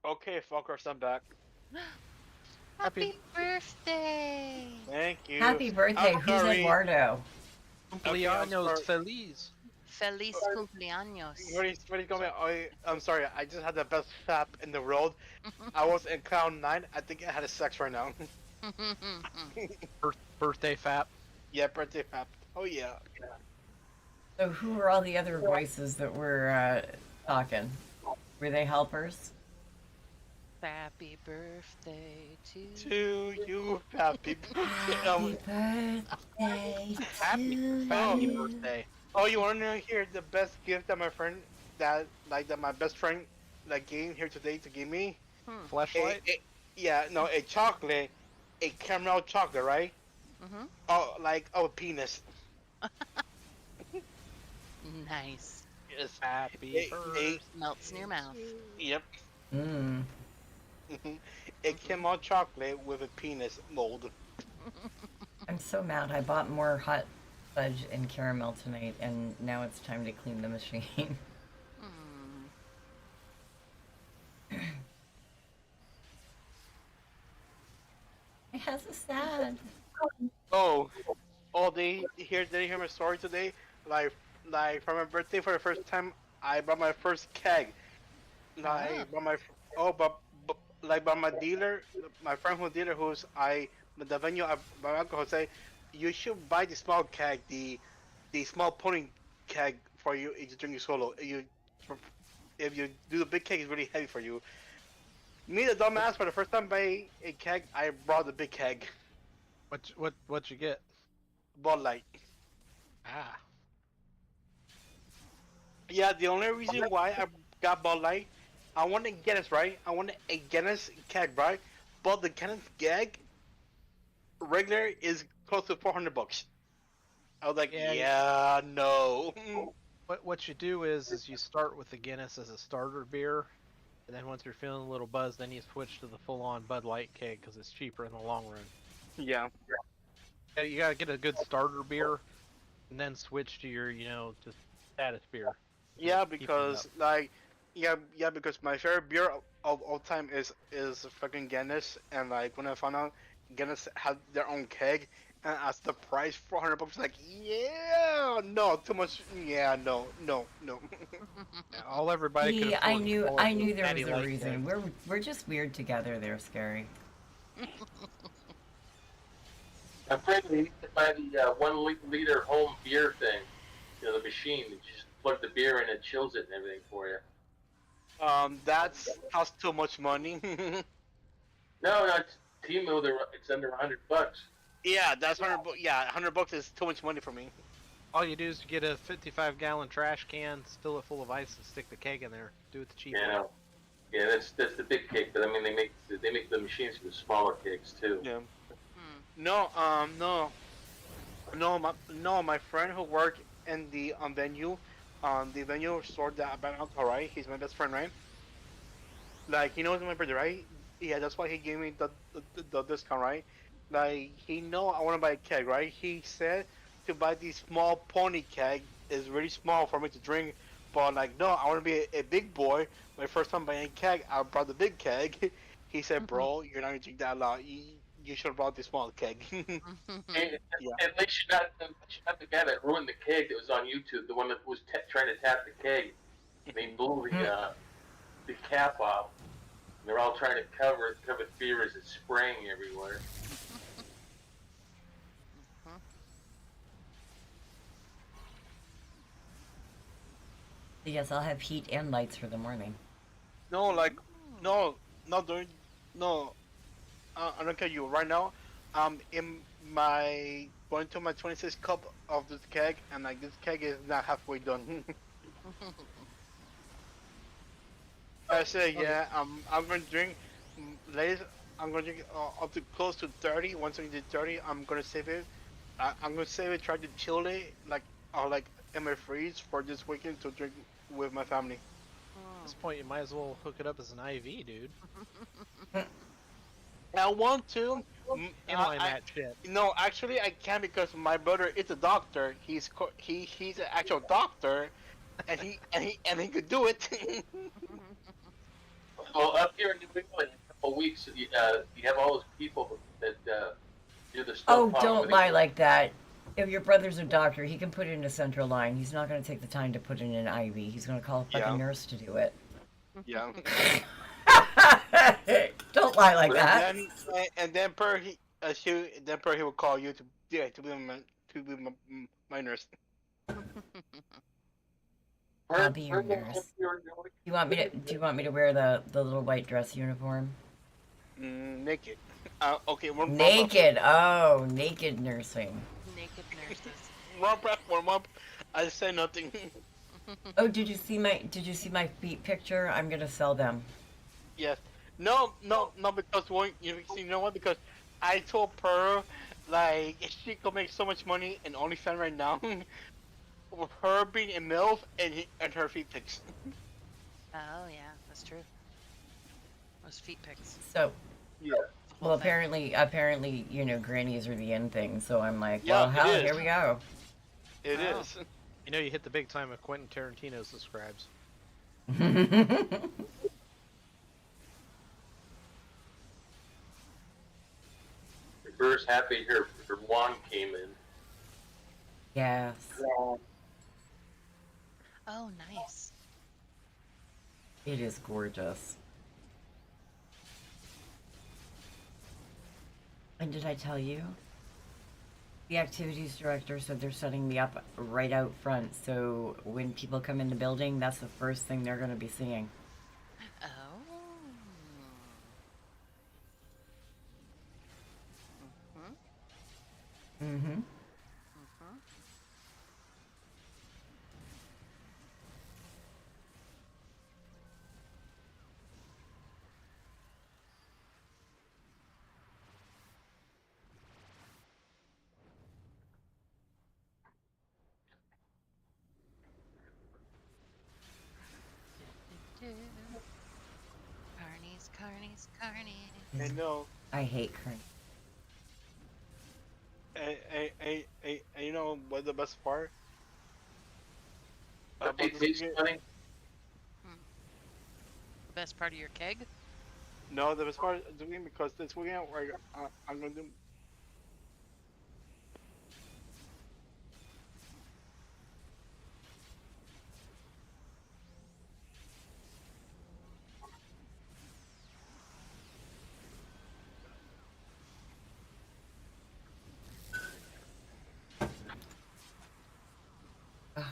[SPEAKER 3] Okay, fuckers, I'm back.
[SPEAKER 6] Happy birthday!
[SPEAKER 3] Thank you.
[SPEAKER 2] Happy birthday,
[SPEAKER 3] I'm
[SPEAKER 2] who's
[SPEAKER 3] sorry.
[SPEAKER 2] Eduardo?
[SPEAKER 3] Cumpleaños feliz.
[SPEAKER 6] Feliz cumpleaños.
[SPEAKER 3] What is going on? I'm sorry, I just had the best fap in the world. I was in Cloud 9. I think I had a sex right now. Birthday fap. Yeah, birthday fap. Oh yeah.
[SPEAKER 2] So who were all the other voices that were talking? Were they helpers?
[SPEAKER 6] Happy birthday to
[SPEAKER 3] To you, happy birthday.
[SPEAKER 2] Happy birthday
[SPEAKER 3] Happy birthday. Oh, you want to hear the best gift that my friend, that my best friend, came here today to give me? Flashlight? A chocolate, a caramel chocolate, right?
[SPEAKER 6] Mm-hmm.
[SPEAKER 3] Oh, a penis.
[SPEAKER 6] Nice.
[SPEAKER 3] Yes. Happy birthday.
[SPEAKER 6] Melts in your mouth.
[SPEAKER 3] Yep.
[SPEAKER 2] Mm.
[SPEAKER 3] A caramel chocolate with a penis mold.
[SPEAKER 2] I'm so mad. I bought more hot fudge and caramel tonight, and now it's time to clean the machine. It has a sad.
[SPEAKER 3] Oh, did you hear my story today? For my birthday, for the first time, I bought my first keg. By my dealer, my friend who's dealer, the venue, my uncle say, you should buy the small keg, the small pony keg for you if you drink it solo. If you do the big keg, it's really heavy for you. Me, the dumbass, for the first time by a keg, I brought the big keg.
[SPEAKER 8] What you get?
[SPEAKER 3] Bud Light.
[SPEAKER 8] Ah.
[SPEAKER 3] Yeah, the only reason why I got Bud Light, I wanted Guinness, right? I wanted a Guinness keg, right? But the Guinness keg regular is close to $400. I was like,
[SPEAKER 8] Yeah.
[SPEAKER 3] yeah, no.
[SPEAKER 8] What you do is you start with the Guinness as a starter beer, and then once you're feeling a little buzz, then you switch to the full-on Bud Light keg because it's cheaper in the long run.
[SPEAKER 3] Yeah.
[SPEAKER 8] Yeah, you gotta get a good starter beer, and then switch to your, just status beer.
[SPEAKER 3] Yeah,
[SPEAKER 8] Keep it
[SPEAKER 3] because
[SPEAKER 8] up.
[SPEAKER 3] like, yeah, because my favorite beer of all time is fucking Guinness, and like when I found out Guinness had their own keg, and as the price $400, like, yeah, no, too much, yeah, no.
[SPEAKER 8] Yeah, all everybody could
[SPEAKER 2] See,
[SPEAKER 8] afford.
[SPEAKER 2] I knew there
[SPEAKER 8] Natty
[SPEAKER 2] was a
[SPEAKER 8] Light
[SPEAKER 2] reason.
[SPEAKER 8] keg.
[SPEAKER 2] We're just weird together. They're scary.
[SPEAKER 1] I'm afraid they need to buy the 1 liter home beer thing. You know, the machine. You just plug the beer in, it chills it and everything for you.
[SPEAKER 3] That's costs too much money.
[SPEAKER 1] No, not Timu. It's under $100.
[SPEAKER 3] Yeah, that's $100. Yeah, $100 is too much money for me.
[SPEAKER 8] All you do is get a 55-gallon trash can, fill it full of ice, and stick the keg in there. Do it the cheap way.
[SPEAKER 1] Yeah, that's the big cake. But I mean, they make the machines for the smaller cakes too.
[SPEAKER 3] Yeah.
[SPEAKER 6] Hmm.
[SPEAKER 3] No, my friend who worked in the the venue store that about alcohol, right? He's my best friend, right? Like, he knows my brother, right? Yeah, that's why he gave me the discount, right? Like, he know I want to buy a keg, right? He said to buy the small pony keg is really small for me to drink, but like, no, I want to be a big boy. My first time buying a keg, I brought the big keg. He said, "Bro, you're not gonna drink that a lot. You should have brought the small keg."
[SPEAKER 1] And,
[SPEAKER 3] Yeah.
[SPEAKER 1] and they should not the guy that ruined the keg that was on YouTube, the one that was trying to tap the keg. They blew the cap off. They're all trying to cover the beer as it's spraying everywhere.
[SPEAKER 2] Yes, I'll have heat and lights for the morning.
[SPEAKER 3] No, like, no, not doing, no. I don't care you right now. In my going to my 26 cup of this keg, and like this keg is not halfway done. I say, yeah, I'm gonna drink, ladies. I'm gonna drink up to close to 30. Once I get 30, I'm gonna save it. I'm gonna save it. Try to chill it, like in my freeze for this weekend to drink with my family.
[SPEAKER 8] At this point, you might as well hook it up as an IV, dude.
[SPEAKER 3] I want to.
[SPEAKER 8] Inline that shit.
[SPEAKER 3] No, actually, I can't because my brother is a doctor. He's an actual doctor, and he could do it.
[SPEAKER 1] Well, up here in New England, in a couple of weeks, you have all those people that do the stuff.
[SPEAKER 2] Oh, don't lie like that. If your brother's a doctor, he can put it in a central line. He's not going to take the time to put it in an IV. He's going to call a fucking nurse to do it.
[SPEAKER 3] Yeah.
[SPEAKER 2] Don't lie like that.
[SPEAKER 3] And then he will call you to be my nurse.
[SPEAKER 2] I'll be your nurse. Do you want me to wear the little white dress uniform?
[SPEAKER 3] Naked. Okay.
[SPEAKER 2] Naked. Oh, naked nursing.
[SPEAKER 6] Naked nurses.
[SPEAKER 3] Warm up. I say nothing.
[SPEAKER 2] Oh, did you see my feet picture? I'm gonna sell them.
[SPEAKER 3] Yes. No, because you know what? Because I told her, like, she could make so much money in OnlyFans right now with her being a MILF and her feet pics.
[SPEAKER 6] Oh yeah, that's true. Those feet pics.
[SPEAKER 2] So,
[SPEAKER 3] Yeah.
[SPEAKER 2] well, apparently, grannies are the end thing. So I'm like,
[SPEAKER 3] Yeah,
[SPEAKER 2] well, hell,
[SPEAKER 3] it is.
[SPEAKER 2] here we go.
[SPEAKER 3] It
[SPEAKER 6] Oh.
[SPEAKER 3] is.
[SPEAKER 8] You know you hit the big time if Quentin Tarantino subscribes.
[SPEAKER 1] Reverse happy her wand came in.
[SPEAKER 2] Yes.
[SPEAKER 6] Oh, nice.
[SPEAKER 2] It is gorgeous. And did I tell you? The activities director said they're setting me up right out front, so when people come in the building, that's the first thing they're going to be seeing.
[SPEAKER 6] Oh. Mm-hmm.
[SPEAKER 2] Mm-hmm.
[SPEAKER 6] Mm-hmm. Carnies, carnies, carnies.
[SPEAKER 3] And no,
[SPEAKER 2] I hate current.
[SPEAKER 3] and you know what the best part
[SPEAKER 1] But
[SPEAKER 3] about
[SPEAKER 1] it
[SPEAKER 3] this
[SPEAKER 1] tastes
[SPEAKER 3] weekend?
[SPEAKER 1] funny.
[SPEAKER 6] The best part of your keg?
[SPEAKER 3] No, the best part of the weekend because this weekend I'm gonna do.
[SPEAKER 2] Ugh,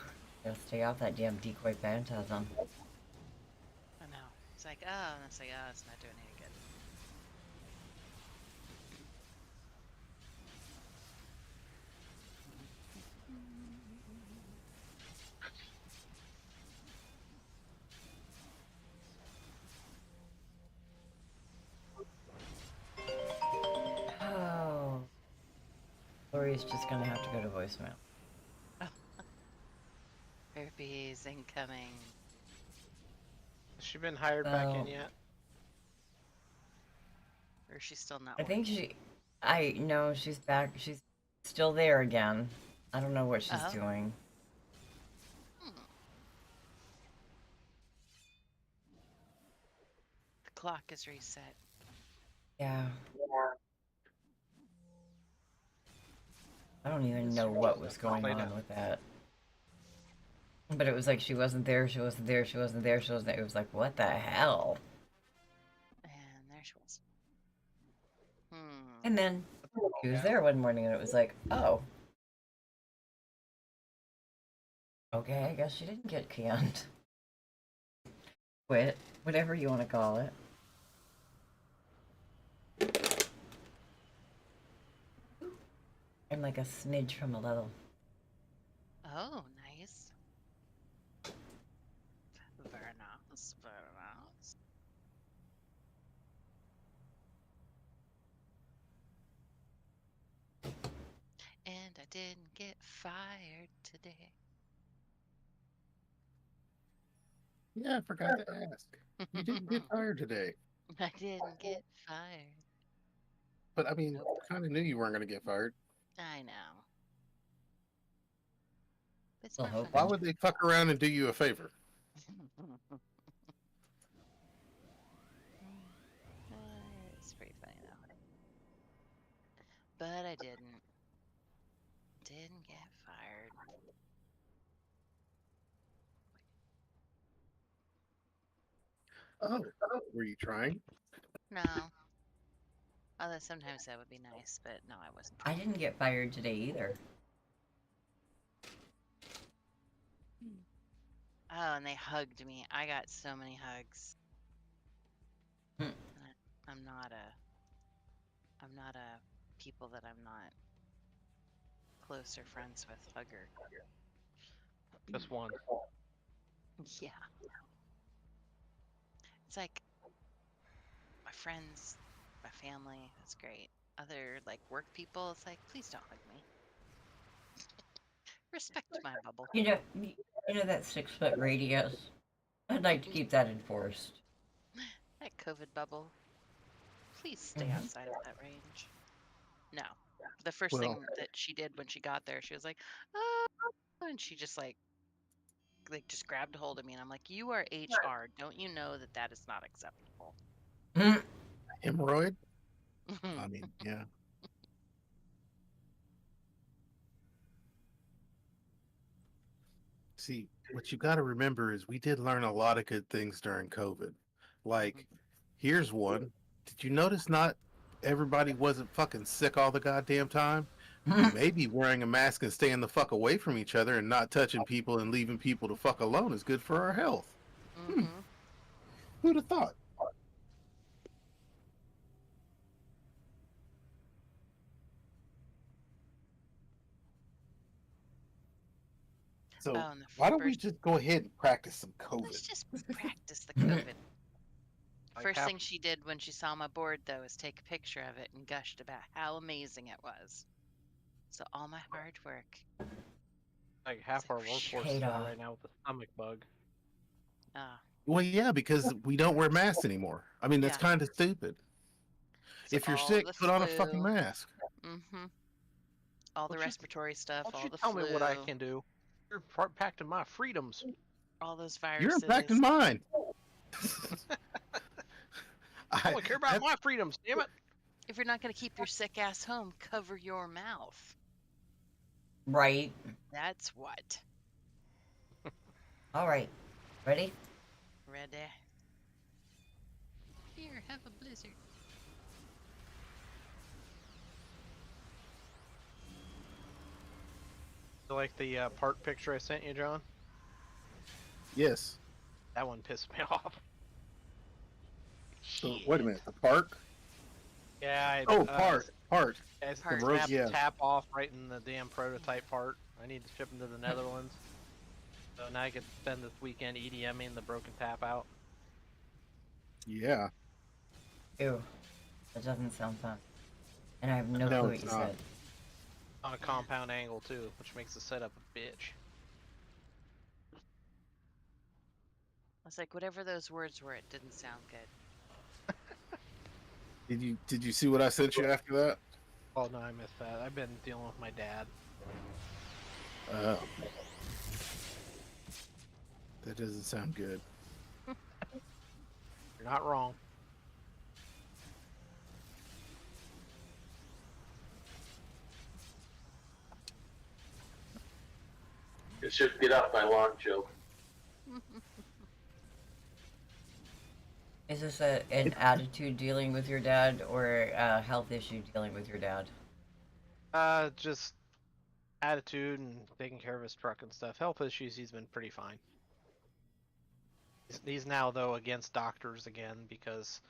[SPEAKER 2] gotta stay off that damn decoy phantasm.
[SPEAKER 6] I know. It's like, oh, and it's like, oh, it's not doing any good.
[SPEAKER 2] Oh. Lori's just gonna have to go to voicemail.
[SPEAKER 6] Herpes incoming.
[SPEAKER 8] Has she been hired back in
[SPEAKER 2] Oh.
[SPEAKER 8] yet?
[SPEAKER 6] Or is she still not
[SPEAKER 2] I think
[SPEAKER 6] working?
[SPEAKER 2] no, she's back. She's still there again. I don't know what she's
[SPEAKER 6] Oh.
[SPEAKER 2] doing.
[SPEAKER 6] Hmm. The clock is reset.
[SPEAKER 2] Yeah. I don't even know what was going
[SPEAKER 8] Play
[SPEAKER 2] on
[SPEAKER 8] down.
[SPEAKER 2] with that. But it was like she wasn't there, she wasn't there, she wasn't there, she wasn't there. It was like, what the hell?
[SPEAKER 6] And there she was. Hmm.
[SPEAKER 2] And then she was
[SPEAKER 8] Yeah.
[SPEAKER 2] there one morning and it was like, oh. Okay, I guess she didn't get canned. Quit. Whatever you want to call it. I'm like a smidge from a level.
[SPEAKER 6] Oh, nice. Very nice. Very nice. And I didn't get fired today.
[SPEAKER 5] Yeah, I forgot to ask. You didn't get fired today,
[SPEAKER 6] I didn't get fired.
[SPEAKER 5] but I mean,
[SPEAKER 6] Nope.
[SPEAKER 5] kind of knew you weren't going to get fired.
[SPEAKER 6] I know. It's
[SPEAKER 2] Still
[SPEAKER 6] more fun.
[SPEAKER 5] Why
[SPEAKER 2] hoping.
[SPEAKER 5] would they fuck around and do you a favor?
[SPEAKER 6] It's pretty funny though. But I didn't. Didn't get fired.
[SPEAKER 5] Oh, were you trying?
[SPEAKER 6] No. Although sometimes that would be nice, but no, I wasn't
[SPEAKER 2] I
[SPEAKER 6] trying.
[SPEAKER 2] didn't get fired today either.
[SPEAKER 6] Oh, and they hugged me. I got so many hugs.
[SPEAKER 2] Hmm.
[SPEAKER 6] And I'm not a people that I'm not closer friends with hugger.
[SPEAKER 8] Just one.
[SPEAKER 6] Yeah. It's like my friends, my family, that's great. Other like work people, it's like, please don't hug me. Respect my bubble.
[SPEAKER 2] You know that 6-foot radius? I'd like to keep that enforced.
[SPEAKER 6] That COVID bubble. Please stay
[SPEAKER 2] Mhm.
[SPEAKER 6] outside of that range. No. The first
[SPEAKER 5] Well,
[SPEAKER 6] thing that she did when she got there, she was like, oh, and she just like just grabbed a hold of me, and I'm like, you are HR. Don't you know that that is not acceptable?
[SPEAKER 2] Mm.
[SPEAKER 5] hemorrhoid? I mean, yeah. See, what you got to remember is we did learn a lot of good things during COVID. Like, here's one. Did you notice not everybody wasn't fucking sick all the goddamn time? maybe wearing a mask and staying the fuck away from each other and not touching people and leaving people to fuck alone is good for our health.
[SPEAKER 6] Mm-hmm.
[SPEAKER 5] Who'd have thought? So
[SPEAKER 6] Oh, and the
[SPEAKER 5] why don't we
[SPEAKER 6] first,
[SPEAKER 5] just go ahead and practice some
[SPEAKER 6] let's
[SPEAKER 5] COVID?
[SPEAKER 6] just practice the COVID.
[SPEAKER 8] Like
[SPEAKER 6] First
[SPEAKER 8] half,
[SPEAKER 6] thing she did when she saw my board, though, is take a picture of it and gushed about how amazing it was. So all my hard work.
[SPEAKER 8] like half our workforce is
[SPEAKER 2] Paid
[SPEAKER 8] out
[SPEAKER 2] off.
[SPEAKER 8] right now with the stomach bug.
[SPEAKER 5] Well, yeah, because we don't wear masks anymore. I mean, that's
[SPEAKER 6] Yeah.
[SPEAKER 5] kind of stupid.
[SPEAKER 6] So
[SPEAKER 5] If you're
[SPEAKER 6] all
[SPEAKER 5] sick,
[SPEAKER 6] the
[SPEAKER 5] put on a fucking
[SPEAKER 6] flu.
[SPEAKER 5] mask.
[SPEAKER 6] Mm-hmm. All the
[SPEAKER 8] Don't you-
[SPEAKER 6] respiratory stuff,
[SPEAKER 8] Why don't
[SPEAKER 6] all
[SPEAKER 8] you
[SPEAKER 6] the
[SPEAKER 8] tell
[SPEAKER 6] flu,
[SPEAKER 8] me what I can do? You're impacting my freedoms.
[SPEAKER 6] all those
[SPEAKER 5] You're
[SPEAKER 6] viruses.
[SPEAKER 5] impacting mine.
[SPEAKER 8] I don't care about my freedoms, damn it.
[SPEAKER 6] If you're not going to keep your sick ass home, cover your mouth.
[SPEAKER 2] Right.
[SPEAKER 6] That's what.
[SPEAKER 2] All right. Ready?
[SPEAKER 6] Ready? Here, have a blizzard.
[SPEAKER 8] You like the park picture I sent you, John?
[SPEAKER 5] Yes.
[SPEAKER 8] That one pissed me off.
[SPEAKER 5] So wait a minute. The park?
[SPEAKER 8] Yeah.
[SPEAKER 5] Oh, part.
[SPEAKER 8] It's
[SPEAKER 6] Part.
[SPEAKER 8] the
[SPEAKER 5] road,
[SPEAKER 8] snap
[SPEAKER 5] yeah.
[SPEAKER 8] tap off right in the damn prototype part. I need to ship them to the Netherlands. So now I can spend this weekend EDMing the broken tap out.
[SPEAKER 5] Yeah.
[SPEAKER 2] Ew. That doesn't sound fun. And I have no
[SPEAKER 5] No,
[SPEAKER 2] clue what
[SPEAKER 5] it's
[SPEAKER 2] you
[SPEAKER 5] not.
[SPEAKER 2] said.
[SPEAKER 8] On a compound angle too, which makes the setup a bitch.
[SPEAKER 6] I was like, whatever those words were, it didn't sound good.
[SPEAKER 5] Did you see what I sent you after that?
[SPEAKER 8] Oh no, I missed that. I've been dealing with my dad.
[SPEAKER 5] Oh. That doesn't sound good.
[SPEAKER 8] You're not wrong.
[SPEAKER 1] It should get off my lawn, Joe.
[SPEAKER 2] Is this an attitude dealing with your dad or a health issue dealing with your dad?
[SPEAKER 8] Just attitude and taking care of his truck and stuff. Health issues, he's been pretty fine. He's now though against doctors again because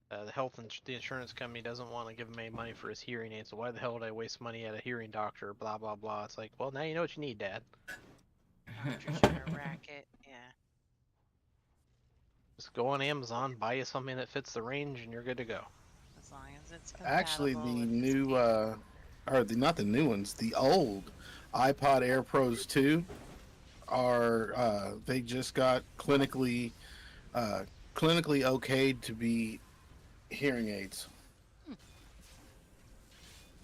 [SPEAKER 8] the insurance company doesn't want to give him any money for his hearing aid. So why the hell would I waste money at a hearing doctor? Blah blah blah. It's like, well, now you know what you need, Dad.
[SPEAKER 6] Doctors are a racket. Yeah.
[SPEAKER 8] Just go on Amazon, buy you something that fits the range, and you're good to go.
[SPEAKER 6] As long as it's compatible
[SPEAKER 5] Actually, the
[SPEAKER 6] with his
[SPEAKER 5] new,
[SPEAKER 6] speaker.
[SPEAKER 5] or not the new ones, the old iPod Air Pros 2 are, they just got clinically okayed to be hearing aids.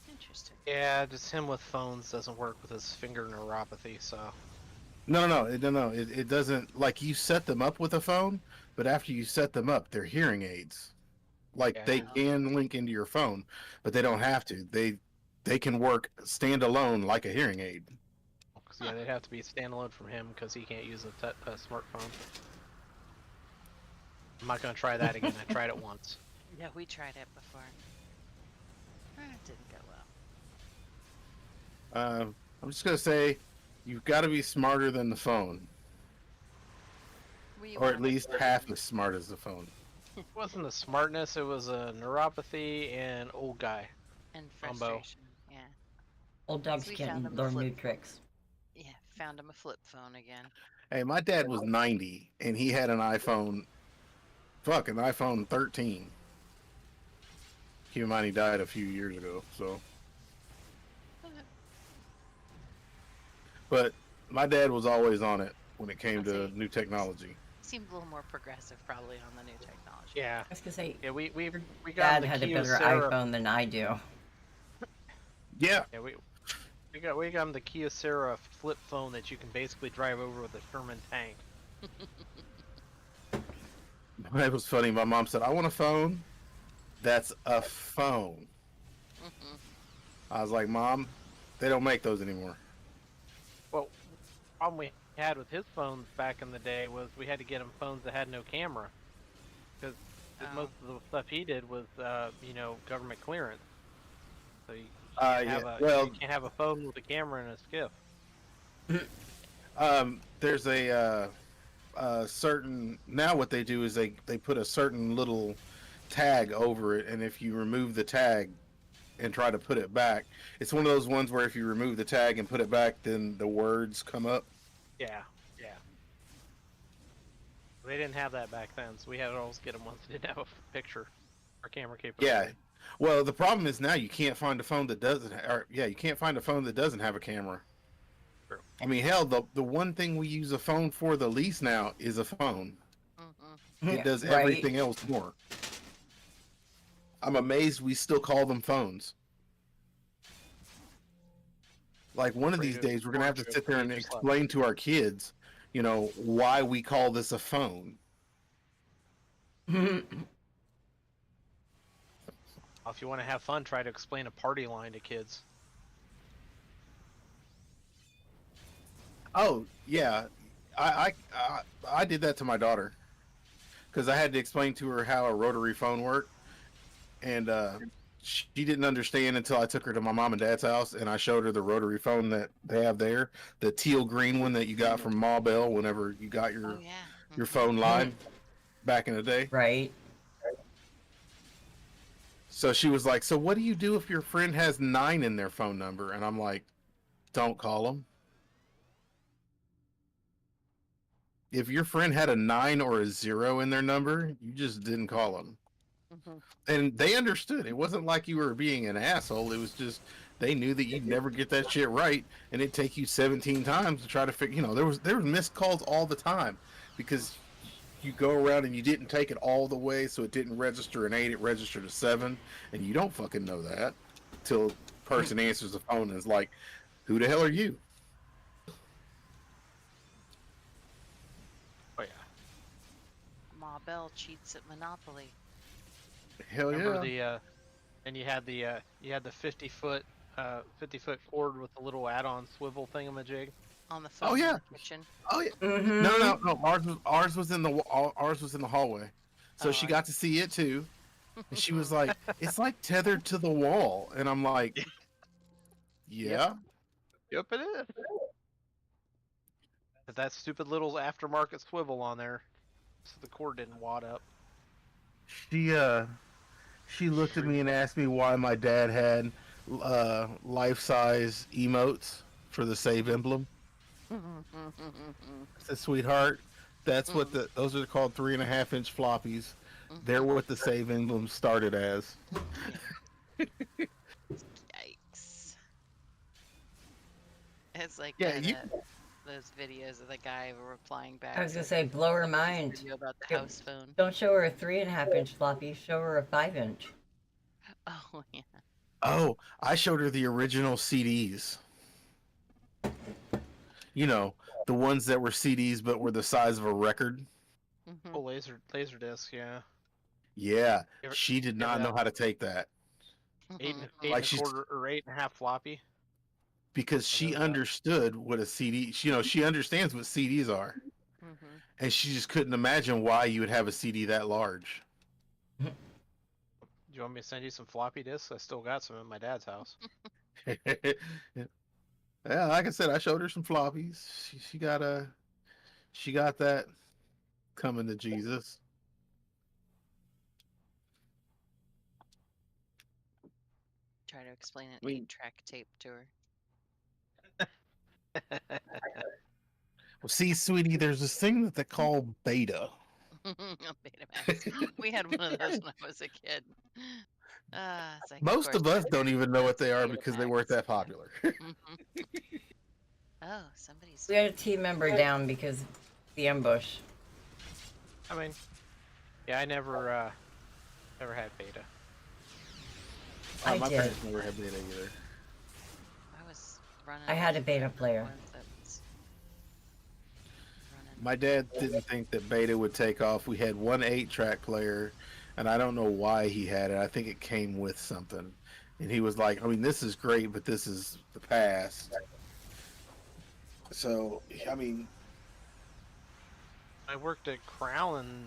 [SPEAKER 6] Interesting.
[SPEAKER 8] Yeah, just him with phones doesn't work with his finger neuropathy. So
[SPEAKER 5] No. It doesn't, like, you set them up with a phone, but after you set them up, they're hearing aids. Like,
[SPEAKER 8] Yeah.
[SPEAKER 5] they can link into your phone, but they don't have to. They can work standalone like a hearing aid.
[SPEAKER 8] cause, yeah, they'd have to be standalone from him because he can't use a smartphone. I'm not gonna try that again. I tried it once.
[SPEAKER 6] Yeah, we tried it before. It didn't go well.
[SPEAKER 5] I'm just gonna say, you've got to be smarter than the phone,
[SPEAKER 6] We
[SPEAKER 5] or at
[SPEAKER 6] wanna-
[SPEAKER 5] least half as smart as the phone.
[SPEAKER 8] It wasn't a smartness. It was a neuropathy and old guy.
[SPEAKER 6] And
[SPEAKER 8] Combo.
[SPEAKER 6] frustration. Yeah.
[SPEAKER 2] Old dogs
[SPEAKER 6] We found
[SPEAKER 2] can't
[SPEAKER 6] them
[SPEAKER 2] learn
[SPEAKER 6] flip-
[SPEAKER 2] new tricks.
[SPEAKER 6] Yeah. Found him a flip phone again.
[SPEAKER 5] Hey, my dad was 90, and he had an iPhone 13. Keep in mind he died a few years ago, so. But my dad was always on it when it came to new technology.
[SPEAKER 6] Seemed a little more progressive, probably, on the new technology.
[SPEAKER 8] Yeah.
[SPEAKER 2] I was gonna say,
[SPEAKER 8] Yeah, we got
[SPEAKER 2] Dad
[SPEAKER 8] the
[SPEAKER 2] had a
[SPEAKER 8] Kyocera.
[SPEAKER 2] better iPhone than I do.
[SPEAKER 5] Yeah,
[SPEAKER 8] Yeah, we got him the Kyocera flip phone that you can basically drive over with a Sherman tank.
[SPEAKER 5] it was funny. My mom said, "I want a phone that's a phone." I was like, "Mom, they don't make those anymore."
[SPEAKER 8] Well, the problem we had with his phones back in the day was we had to get him phones that had no camera, because
[SPEAKER 6] Oh.
[SPEAKER 8] most of the stuff he did was, government clearance. So You can't have a phone with a camera in a skiff.
[SPEAKER 5] There's a certain, now what they do is they put a certain little tag over it, and if you remove the tag and try to put it back, it's one of those ones where if you remove the tag and put it back, then the words come up.
[SPEAKER 8] Yeah. They didn't have that back then, so we had to always get them once they didn't have a picture or camera capability.
[SPEAKER 5] Yeah. Well, the problem is now you can't find a phone that doesn't, you can't find a phone that doesn't have a camera.
[SPEAKER 8] True.
[SPEAKER 5] I mean, hell, the one thing we use a phone for the least now is a phone. It does everything else more. I'm amazed we still call them phones. Like one of these days, we're gonna have to sit there and explain to our kids, you know, why we call this a phone.
[SPEAKER 8] If you want to have fun, try to explain a party line to kids.
[SPEAKER 5] Oh yeah, I did that to my daughter because I had to explain to her how a rotary phone worked, and she didn't understand until I took her to my mom and dad's house and I showed her the rotary phone that they have there, the teal green one that you got from Ma Bell whenever you got your phone line back in the day.
[SPEAKER 2] Right.
[SPEAKER 5] So she was like, "So what do you do if your friend has 9 in their phone number?" And I'm like, "Don't call them. If your friend had a 9 or a 0 in their number, you just didn't call them." And they understood. It wasn't like you were being an asshole. It was just they knew that you'd never get that shit right, and it'd take you 17 times to try to figure. You know, there was missed calls all the time because you go around and you didn't take it all the way, so it didn't register an 8, it registered a 7, and you don't fucking know that till person answers the phone and is like, "Who the hell are you?"
[SPEAKER 8] Oh yeah.
[SPEAKER 6] Ma Bell cheats at Monopoly.
[SPEAKER 5] Hell
[SPEAKER 8] Remember
[SPEAKER 5] yeah.
[SPEAKER 8] and you had the 50-foot cord with the little add-on swivel thingamajig.
[SPEAKER 6] On the phone
[SPEAKER 5] Oh yeah.
[SPEAKER 6] in the kitchen.
[SPEAKER 5] Oh yeah.
[SPEAKER 2] Mm-hmm.
[SPEAKER 5] No. Ours was in the hallway, so she got to see it too. And she was like, "It's like tethered to the wall," and I'm like, "Yeah."
[SPEAKER 8] Yep, it is. But that stupid little aftermarket swivel on there, so the cord didn't wad up.
[SPEAKER 5] She looked at me and asked me why my dad had life-size emotes for the save emblem. I said, "Sweetheart, that's what those are called 3.5-inch floppies. They're what the save emblem started as."
[SPEAKER 6] Yikes. It's like
[SPEAKER 5] Yeah,
[SPEAKER 6] those videos of the guy replying back.
[SPEAKER 2] I was gonna say, blow her
[SPEAKER 6] this
[SPEAKER 2] mind.
[SPEAKER 6] video about the
[SPEAKER 2] Yep.
[SPEAKER 6] house phone.
[SPEAKER 2] Don't show her a 3.5-inch floppy. Show her a 5-inch.
[SPEAKER 6] Oh yeah.
[SPEAKER 5] Oh, I showed her the original CDs. You know, the ones that were CDs but were the size of a record.
[SPEAKER 8] Oh, laser disc, yeah.
[SPEAKER 5] Yeah,
[SPEAKER 8] Ever-
[SPEAKER 5] she did not know how to take that.
[SPEAKER 8] Eight
[SPEAKER 5] Like
[SPEAKER 8] and a quarter or 8.5 floppy.
[SPEAKER 5] Because she understood what a CD, you know, she understands what CDs are. And she just couldn't imagine why you would have a CD that large.
[SPEAKER 8] Do you want me to send you some floppy disks? I still got some in my dad's house.
[SPEAKER 5] Yeah, like I said, I showed her some floppies. She got that coming to Jesus.
[SPEAKER 6] Try to explain an 8-track tape to her.
[SPEAKER 5] Well, see, sweetie, there's this thing that they call beta.
[SPEAKER 6] Betamax. We had one of those when I was a kid. It's like,
[SPEAKER 5] Most of us don't even know what they are because they weren't that popular.
[SPEAKER 6] Oh, somebody's.
[SPEAKER 2] We had a team member down because of the ambush.
[SPEAKER 8] I mean, yeah, I never had beta.
[SPEAKER 2] I
[SPEAKER 5] My
[SPEAKER 2] did.
[SPEAKER 5] parents never had beta either.
[SPEAKER 6] I was running.
[SPEAKER 2] I had a beta player.
[SPEAKER 5] My dad didn't think that beta would take off. We had one 8-track player, and I don't know why he had it. I think it came with something. And he was like, I mean, this is great, but this is the past. So, I mean...
[SPEAKER 8] I worked at Crown in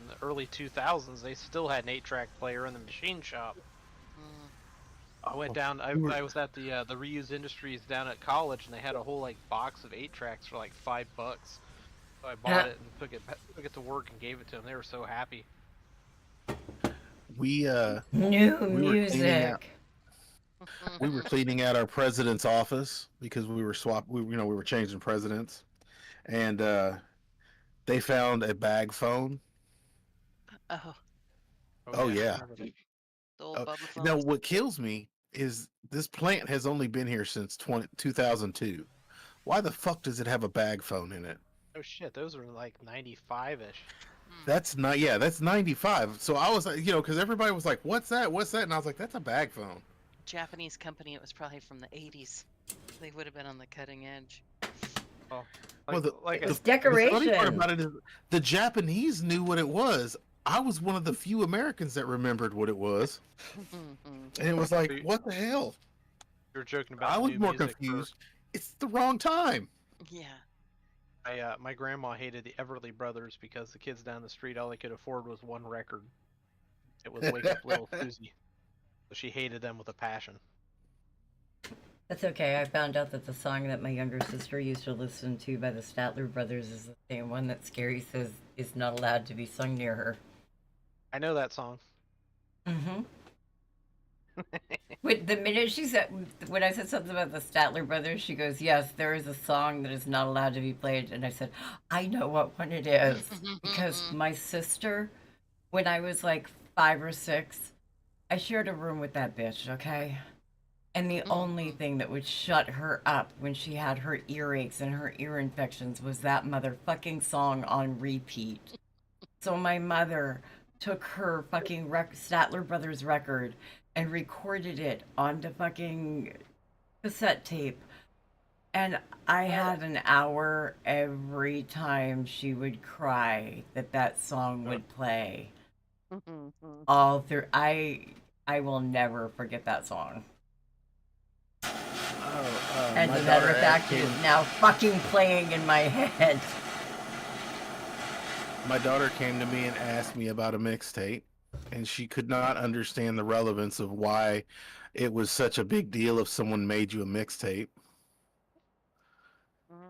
[SPEAKER 8] the early 2000s. They still had an 8-track player in the machine shop. I went down. I was at the reused industries down at college, and they had a whole like box of 8 tracks for like $5. So I bought it and took it to work and gave it to them. They were so happy.
[SPEAKER 5] We
[SPEAKER 2] New
[SPEAKER 5] we were cleaning out.
[SPEAKER 2] music.
[SPEAKER 5] We were cleaning out our president's office because we were we were changing presidents, and they found a bag phone.
[SPEAKER 6] Oh,
[SPEAKER 5] Oh yeah.
[SPEAKER 8] I remember that.
[SPEAKER 6] the old Bubba
[SPEAKER 5] Now
[SPEAKER 6] phones.
[SPEAKER 5] what kills me is this plant has only been here since 2002. Why the fuck does it have a bag phone in it?
[SPEAKER 8] Oh shit, those are like 95-ish.
[SPEAKER 5] That's not, yeah, that's 95. So I was like, because everybody was like, what's that? What's that? And I was like, that's a bag phone.
[SPEAKER 6] Japanese company. It was probably from the 80s. They would have been on the cutting edge.
[SPEAKER 8] Oh,
[SPEAKER 5] Well,
[SPEAKER 2] It's
[SPEAKER 5] the funny part
[SPEAKER 2] decoration.
[SPEAKER 5] about it is the Japanese knew what it was. I was one of the few Americans that remembered what it was. And it was like, what the hell?
[SPEAKER 8] you were joking about.
[SPEAKER 5] I was
[SPEAKER 8] new
[SPEAKER 5] more
[SPEAKER 8] music
[SPEAKER 5] confused. It's the wrong time.
[SPEAKER 6] Yeah.
[SPEAKER 8] My grandma hated the Everly Brothers because the kids down the street all they could afford was one record. It was Wake Up Little Susie. So she hated them with a passion.
[SPEAKER 2] That's okay. I found out that the song that my younger sister used to listen to by the Statler Brothers is the same one that Scary says is not allowed to be sung near her.
[SPEAKER 8] I know that song.
[SPEAKER 2] Mm-hmm. With the minute she said, when I said something about the Statler Brothers, she goes, "Yes, there is a song that is not allowed to be played." And I said, "I know what one it is." Because my sister, when I was like 5 or 6, I shared a room with that bitch, okay? And the only thing that would shut her up when she had her earaches and her ear infections was that motherfucking song on repeat. So my mother took her fucking Statler Brothers record and recorded it onto fucking cassette tape. And I had an hour every time she would cry that song would play. All through. I will never forget that song. As a matter of fact, it is now fucking playing in my head.
[SPEAKER 5] My daughter came to me and asked me about a mixtape, and she could not understand the relevance of why it was such a big deal if someone made you a mixtape.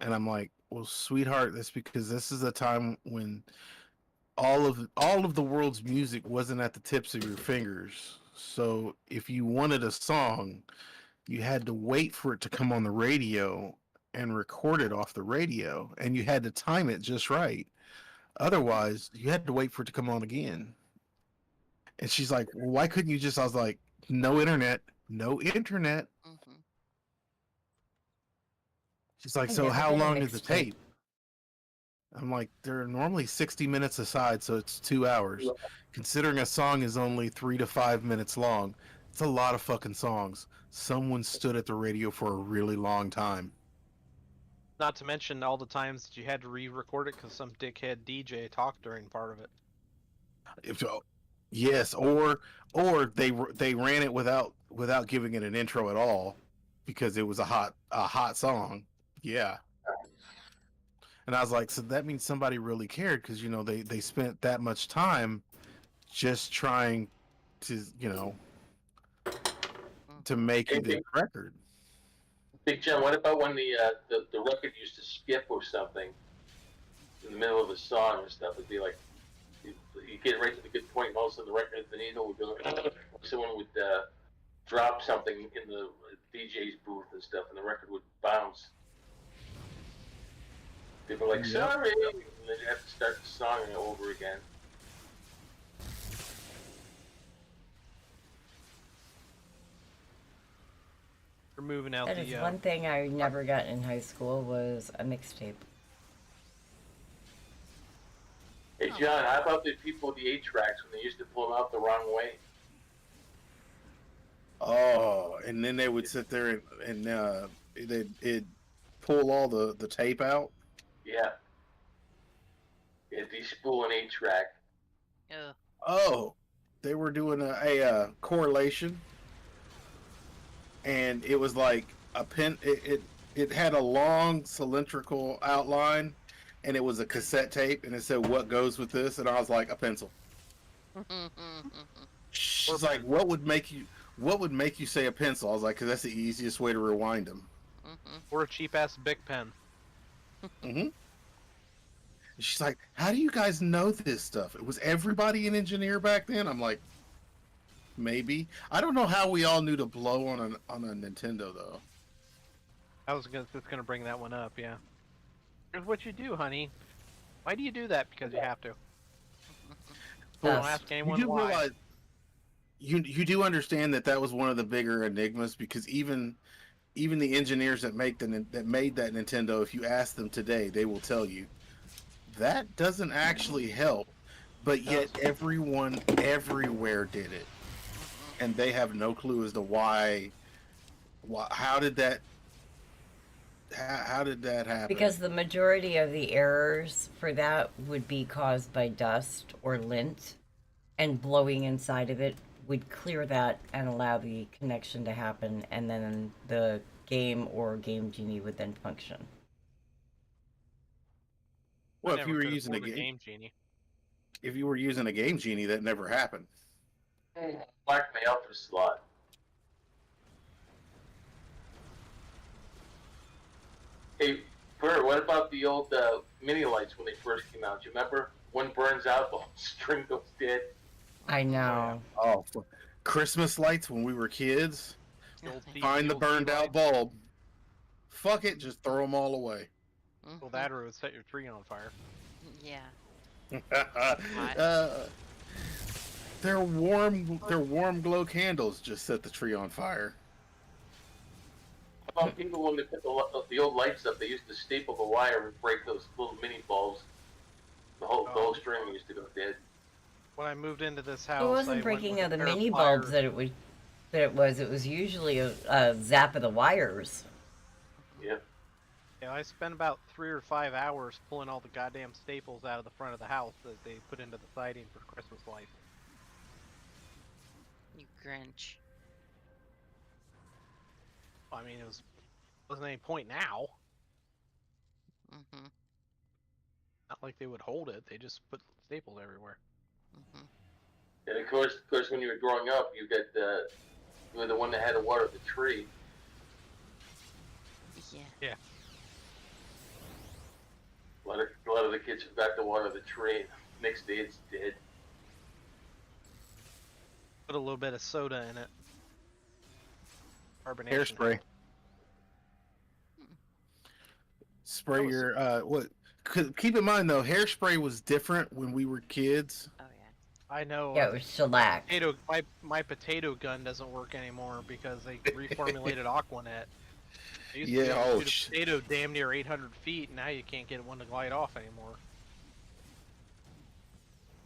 [SPEAKER 5] And I'm like, well, sweetheart, that's because this is a time when all of the world's music wasn't at the tips of your fingers. So if you wanted a song, you had to wait for it to come on the radio and record it off the radio, and you had to time it just right. Otherwise, you had to wait for it to come on again. And she's like, well, why couldn't you just? I was like, no internet, no internet. She's like, so how long is the tape? I'm like, they're normally 60 minutes aside, so it's 2 hours. Considering a song is only 3 to 5 minutes long, it's a lot of fucking songs. Someone stood at the radio for a really long time.
[SPEAKER 8] Not to mention all the times that you had to re-record it because some dickhead DJ talked during part of it.
[SPEAKER 5] Yes, or they ran it without giving it an intro at all because it was a hot song. Yeah. And I was like, so that means somebody really cared because they spent that much time just trying to to make the record.
[SPEAKER 1] Big John, what about when the record used to skip or something in the middle of a song and stuff? It'd be like you get right to the good point, and all of a sudden the record, the needle would go. Someone would drop something in the DJ's booth and stuff, and the record would bounce. People were like, sorry, and then you have to start the song over again.
[SPEAKER 8] We're moving out
[SPEAKER 2] That is one thing I never got in high school was a mixtape.
[SPEAKER 1] Hey John, how about the people with the 8-tracks when they used to pull them out the wrong way?
[SPEAKER 5] Oh, and then they would sit there and it'd pull all the tape out.
[SPEAKER 1] Yeah. Yeah, de-spool an 8-track.
[SPEAKER 6] Yeah.
[SPEAKER 5] Oh, they were doing a correlation, and it was like a pen. It had a long cylindrical outline, and it was a cassette tape, and it said what goes with this, and I was like, a pencil. She's like, what would make what would make you say a pencil? I was like, because that's the easiest way to rewind them.
[SPEAKER 6] Mm-hmm.
[SPEAKER 8] Or a cheap ass Bic pen.
[SPEAKER 5] Mm-hmm. She's like, how do you guys know this stuff? Was everybody an engineer back then? I'm like, maybe. I don't know how we all knew to blow on a Nintendo though.
[SPEAKER 8] I was just gonna bring that one up. Yeah. Here's what you do, honey. Why do you do that? Because you have to. Don't
[SPEAKER 2] Dust.
[SPEAKER 8] ask
[SPEAKER 5] You
[SPEAKER 8] anyone
[SPEAKER 5] do
[SPEAKER 8] why.
[SPEAKER 5] realize you do understand that was one of the bigger enigmas, because even the engineers that made that Nintendo, if you ask them today, they will tell you that doesn't actually help, but yet everyone everywhere did it, and they have no clue as to why. How did that? How did that happen?
[SPEAKER 2] Because the majority of the errors for that would be caused by dust or lint, and blowing inside of it would clear that and allow the connection to happen, and then the game or Game Genie would then function.
[SPEAKER 5] Well,
[SPEAKER 8] I
[SPEAKER 5] if
[SPEAKER 8] never
[SPEAKER 5] you were
[SPEAKER 8] could
[SPEAKER 5] using a
[SPEAKER 8] afford
[SPEAKER 5] game
[SPEAKER 8] Genie.
[SPEAKER 5] if you were using a Game Genie, that never happened.
[SPEAKER 1] Mark me out for slot. Hey, Bert, what about the old mini lights when they first came out? You remember? One burns out, the whole string goes dead.
[SPEAKER 2] I know.
[SPEAKER 5] Oh, Christmas lights when we were kids.
[SPEAKER 8] The old
[SPEAKER 5] Find the
[SPEAKER 8] old
[SPEAKER 5] burned
[SPEAKER 8] tea
[SPEAKER 5] out
[SPEAKER 8] lights.
[SPEAKER 5] bulb. Fuck it, just throw them all away.
[SPEAKER 8] Well, that or it would set your tree on fire.
[SPEAKER 6] Yeah.
[SPEAKER 5] They're warm glow candles just set the tree on fire.
[SPEAKER 1] How about people when they put the old lights up, they used to staple the wire and break those little mini bulbs. The whole string used to go dead.
[SPEAKER 8] When I moved into this house,
[SPEAKER 2] It
[SPEAKER 8] I
[SPEAKER 2] wasn't
[SPEAKER 8] went
[SPEAKER 2] breaking
[SPEAKER 8] with
[SPEAKER 2] of
[SPEAKER 8] a
[SPEAKER 2] the
[SPEAKER 8] pair of
[SPEAKER 2] mini
[SPEAKER 8] pliers.
[SPEAKER 2] bulbs that it was usually a zap of the wires.
[SPEAKER 1] Yeah.
[SPEAKER 8] Yeah, I spent about 3 or 5 hours pulling all the goddamn staples out of the front of the house that they put into the siding for Christmas lights.
[SPEAKER 6] You Grinch.
[SPEAKER 8] I mean, wasn't any point now.
[SPEAKER 6] Mm-hmm.
[SPEAKER 8] Not like they would hold it. They just put staples everywhere.
[SPEAKER 6] Mm-hmm.
[SPEAKER 1] And of course, when you were growing up, you were the one that had to water the tree.
[SPEAKER 6] Yeah.
[SPEAKER 1] A lot of the kids forgot to water the tree. Next day, it's dead.
[SPEAKER 8] Put a little bit of soda in it. Carbonation.
[SPEAKER 5] Hairspray. Spray your what? Keep in mind though, hairspray was different when we were kids.
[SPEAKER 6] Oh yeah.
[SPEAKER 8] I know.
[SPEAKER 2] Yeah, it was shellac.
[SPEAKER 8] My potato gun doesn't work anymore because they reformulated Aquanet. I used to be
[SPEAKER 5] Yeah,
[SPEAKER 8] able to shoot a potato damn near 800 feet, and now you can't get one to glide off anymore.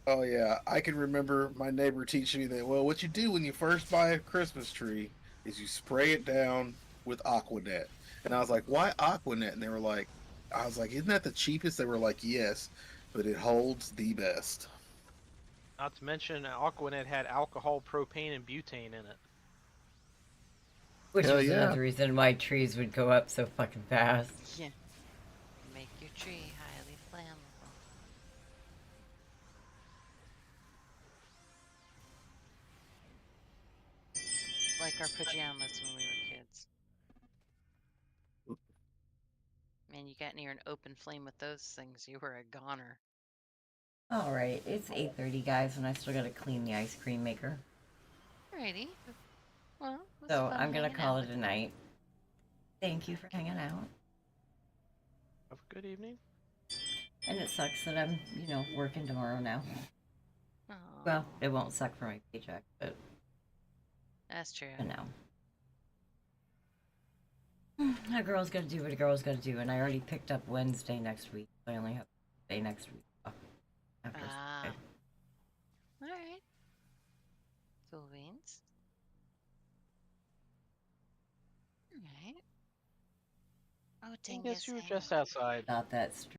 [SPEAKER 5] Oh yeah, I can remember my neighbor teaching me that. Well, what you do when you first buy a Christmas tree is you spray it down with Aquanet. And I was like, why Aquanet? And they were like, I was like, isn't that the cheapest? They were like, yes, but it holds the best.
[SPEAKER 8] Not to mention, Aquanet had alcohol, propane, and butane in it.
[SPEAKER 2] Which
[SPEAKER 5] Hell
[SPEAKER 2] was
[SPEAKER 5] yeah.
[SPEAKER 2] another reason why trees would go up so fucking fast.
[SPEAKER 6] Yeah. Make your tree highly flammable. Like our pajamas when we were kids. Man, you got near an open flame with those things, you were a goner.
[SPEAKER 2] Alright, it's 8:30, guys, and I still gotta clean the ice cream maker.
[SPEAKER 6] Alrighty. Well, it was
[SPEAKER 2] So
[SPEAKER 6] fun
[SPEAKER 2] I'm gonna
[SPEAKER 6] hanging
[SPEAKER 2] call
[SPEAKER 6] out
[SPEAKER 2] it
[SPEAKER 6] with
[SPEAKER 2] a
[SPEAKER 6] you.
[SPEAKER 2] night. Thank you for hanging out.
[SPEAKER 8] Have a good evening.
[SPEAKER 2] And it sucks that I'm, working tomorrow now.
[SPEAKER 6] Aw,
[SPEAKER 2] Well, it won't suck for my paycheck, but
[SPEAKER 6] that's true.
[SPEAKER 2] for now. A girl's gotta do what a girl's gotta do, and I already picked up Wednesday next week. I only have Wednesday next week off. After
[SPEAKER 6] Ah.
[SPEAKER 2] Sunday.
[SPEAKER 6] Alright. Cool beans. Alright. Oh,
[SPEAKER 8] I
[SPEAKER 6] dang
[SPEAKER 8] guess
[SPEAKER 6] this
[SPEAKER 8] you were
[SPEAKER 6] hang
[SPEAKER 8] just
[SPEAKER 6] on.
[SPEAKER 8] outside.
[SPEAKER 2] Not that